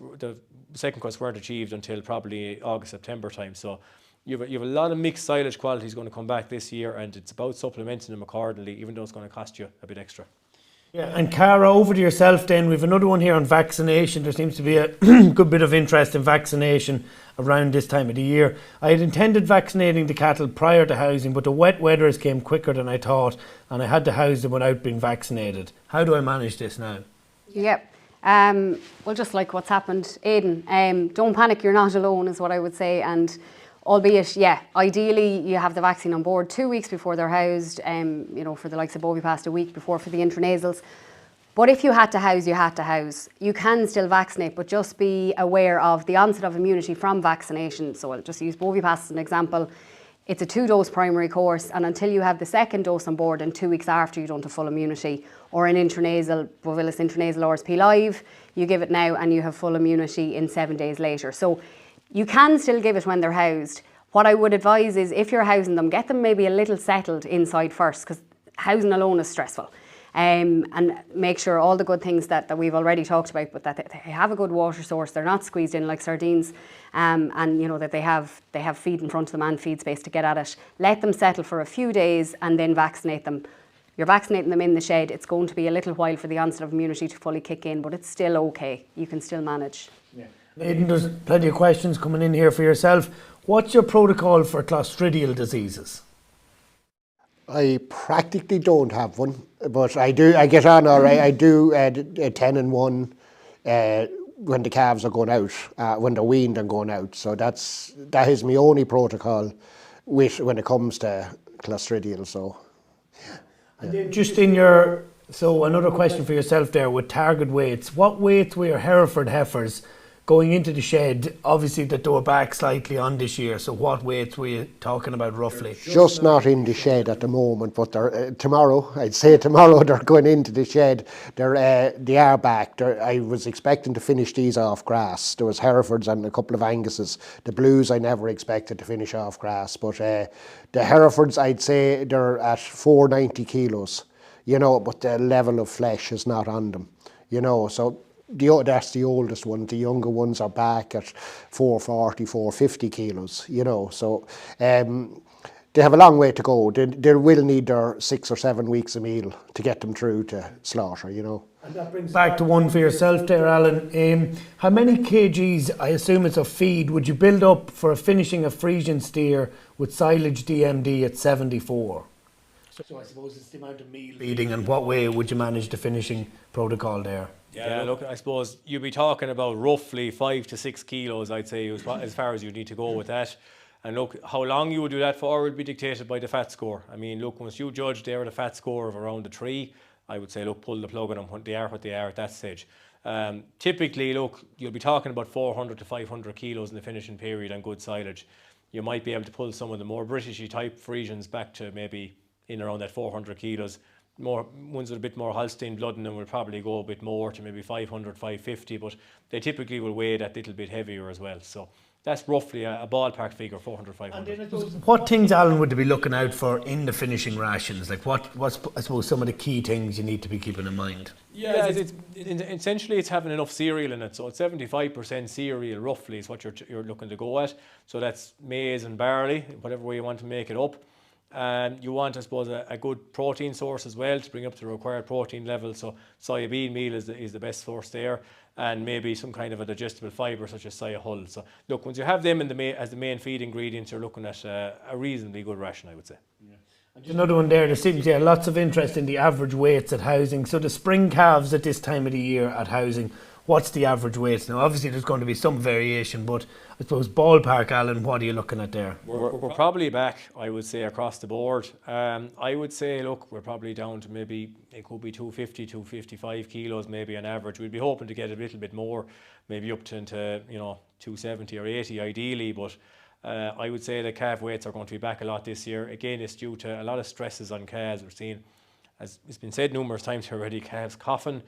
weren't achieved until probably August, September time. So you have a lot of mixed silage qualities going to come back this year, and it's about supplementing them accordingly, even though it's going to cost you a bit extra. Yeah, and Cara, over to yourself then. We've another one here on vaccination. There seems to be a good bit of interest in vaccination around this time of the year. I had intended vaccinating the cattle prior to housing, but the wet weathers came quicker than I thought, and I had to house them without being vaccinated. How do I manage this now? Yep. Well, just like what's happened, Aidan, don't panic, you're not alone is what I would say. And albeit, yeah, ideally you have the vaccine on board 2 weeks before they're housed, for the likes of Bovipast a week before for the intranasals. But if you had to house, you had to house. You can still vaccinate, but just be aware of the onset of immunity from vaccination. So I'll just use Bovipast as an example. It's a 2-dose primary course, and until you have the second dose on board and 2 weeks after, you don't have full immunity. Or an intranasal, Bovilis intranasal RSP live, you give it now and you have full immunity in 7 days later. So you can still give it when they're housed. What I would advise is if you're housing them, get them maybe a little settled inside first, because housing alone is stressful. And make sure all the good things that we've already talked about, but that they have a good water source, they're not squeezed in like sardines, and that they have feed in front of them and feed space to get at it. Let them settle for a few days and then vaccinate them. You're vaccinating them in the shed. It's going to be a little while for the onset of immunity to fully kick in, but it's still okay. You can still manage. Yeah. Aidan, there's plenty of questions coming in here for yourself. What's your protocol for clostridial diseases? I practically don't have one, but I get on all right. I do 10 and 1 when the calves are going out, when they're weaned and going out. So that is my only protocol when it comes to clostridial. So, yeah. And then just so another question for yourself there with target weights. What weights were your Hereford heifers going into the shed? Obviously that they were back slightly on this year, so what weights were you talking about roughly? Just not in the shed at the moment, but tomorrow they're going into the shed. They are back. I was expecting to finish these off grass. There was Herefords and a couple of Anguses. The Blues I never expected to finish off grass, but the Herefords I'd say they're at 490 kilos, but the level of flesh is not on them, so that's the oldest one. The younger ones are back at 440, 450 kilos, so they have a long way to go. They will need their 6 or 7 weeks a meal to get them through to slaughter, And that brings back to one for yourself there, Alan. How many kgs, I assume it's of feed, would you build up for finishing a Frisian steer with silage DMD at 74? So I suppose it's the amount of meal feeding, and what way would you manage the finishing protocol there? Yeah, look, I suppose you'd be talking about roughly 5 to 6 kilos, I'd say, as far as you need to go with that. And look, how long you would do that for would be dictated by the fat score. I mean, look, once you judge there at a fat score of around the 3, I would say, look, pull the plug on them when they are what they are at that stage. Typically, look, you'll be talking about 400 to 500 kilos in the finishing period on good silage. You might be able to pull some of the more Britishy type Frisians back to maybe in around that 400 kilos. More ones with a bit more Holstein blood in them will probably go a bit more to maybe 500, 550, but they typically will weigh that little bit heavier as well. So that's roughly a ballpark figure, 400, 500. What things, Alan, would they be looking out for in the finishing rations? Like what's I suppose some of the key things you need to be keeping in mind? Yeah, essentially it's having enough cereal in it. So it's 75% cereal roughly is what you're looking to go at. So that's maize and barley, whatever way you want to make it up. You want, I suppose, a good protein source as well to bring up the required protein level. So soybean meal is the best source there, and maybe some kind of a digestible fibre such as soya hull. So look, once you have them as the main feed ingredients, you're looking at a reasonably good ration, I would say. Yeah. Another one there seems lots of interest in the average weights at housing. So the spring calves at this time of the year at housing, what's the average weights? Now obviously there's going to be some variation, but I suppose ballpark, Alan, what are you looking at there? We're probably back, I would say, across the board. I would say, look, we're probably down to maybe, it could be 250, 255 kilos maybe on average. We'd be hoping to get a little bit more, maybe up to 270 or 80 ideally, but I would say the calf weights are going to be back a lot this year. Again, it's due to a lot of stresses on calves. We're seeing, as it's been said numerous times already, calves coughing,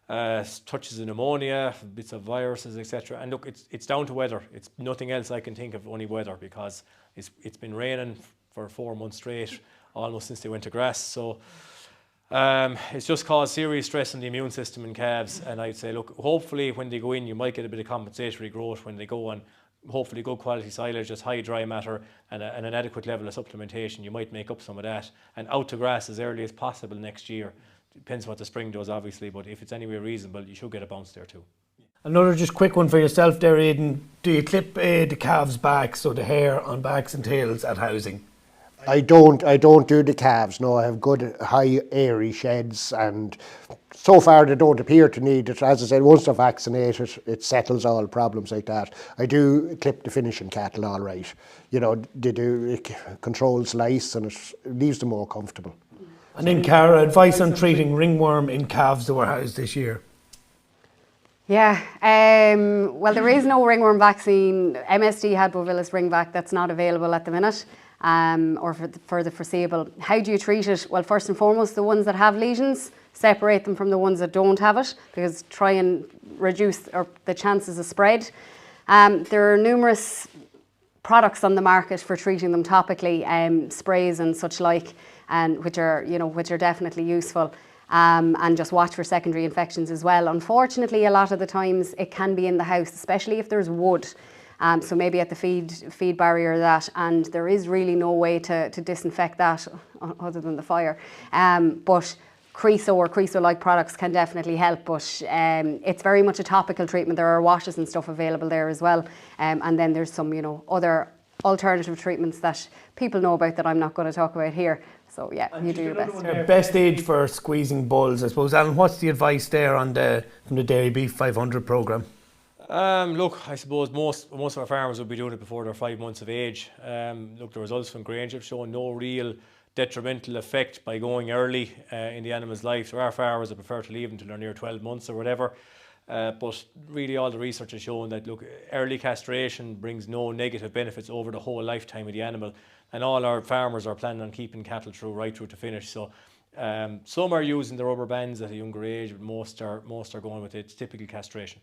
touches of pneumonia, bits of viruses, etc. And look, it's down to weather. It's nothing else I can think of, only weather, because it's been raining for 4 months straight, almost since they went to grass. So it's just caused serious stress on the immune system in calves. And I'd say, look, hopefully when they go in, you might get a bit of compensatory growth when they go on. Hopefully good quality silages, high dry matter, and an adequate level of supplementation. You might make up some of that. And out to grass as early as possible next year. Depends what the spring does, obviously, but if it's anywhere reasonable, you should get a bounce there too. Another just quick one for yourself there, Aidan. Do you clip the calves' backs, so the hair on backs and tails at housing? I don't do the calves. No, I have good high airy sheds, and so far they don't appear to need it. As I said, once they're vaccinated, it settles all problems like that. I do clip the finishing cattle all right. It controls lice and it leaves them more comfortable. And then, Cara, advice on treating ringworm in calves that were housed this year? Yeah, well, there is no ringworm vaccine. MSD had Bovillus ringvac that's not available at the minute, or for the foreseeable. How do you treat it? Well, first and foremost, the ones that have lesions, separate them from the ones that don't have it, because try and reduce the chances of spread. There are numerous products on the market for treating them topically, sprays and such like, and which are definitely useful. And just watch for secondary infections as well. Unfortunately, a lot of the times it can be in the house, especially if there's wood. So maybe at the feed barrier that, and there is really no way to disinfect that other than the fire. But Creso or Creso-like products can definitely help, but it's very much a topical treatment. There are washes and stuff available there as well. And then there's some, other alternative treatments that people know about that I'm not going to talk about here. So yeah, and you do your best. Best age for squeezing bulls, I suppose. Alan, what's the advice there from the DairyBeef 500 programme? Look, I suppose most of our farmers will be doing it before they're 5 months of age. Look, the results from Grange have shown no real detrimental effect by going early in the animal's life. There are farmers that prefer to leave them until they're near 12 months or whatever. But really all the research has shown that, look, early castration brings no negative benefits over the whole lifetime of the animal. And all our farmers are planning on keeping cattle right through to finish. So some are using the rubber bands at a younger age, but most are going with its typical castration.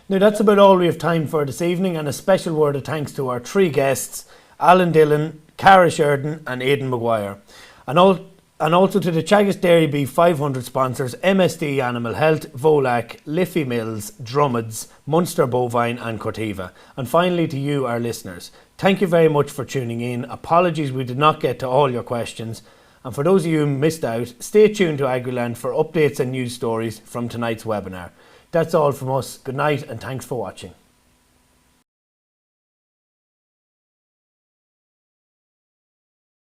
Now that's about all we have time for this evening, and a special word of thanks to our three guests, Alan Dillon, Cara Sheridan and Aidan Maguire. And also to the Teagasc DairyBeef 500 sponsors, MSD Animal Health, Volac, Liffey Mills, Drummods, Munster Bovine and Corteva. And finally to you, our listeners, thank you very much for tuning in. Apologies we did not get to all your questions. And for those of you who missed out, stay tuned to AgriLand for updates and news stories from tonight's webinar. That's all from us. Good night and thanks for watching.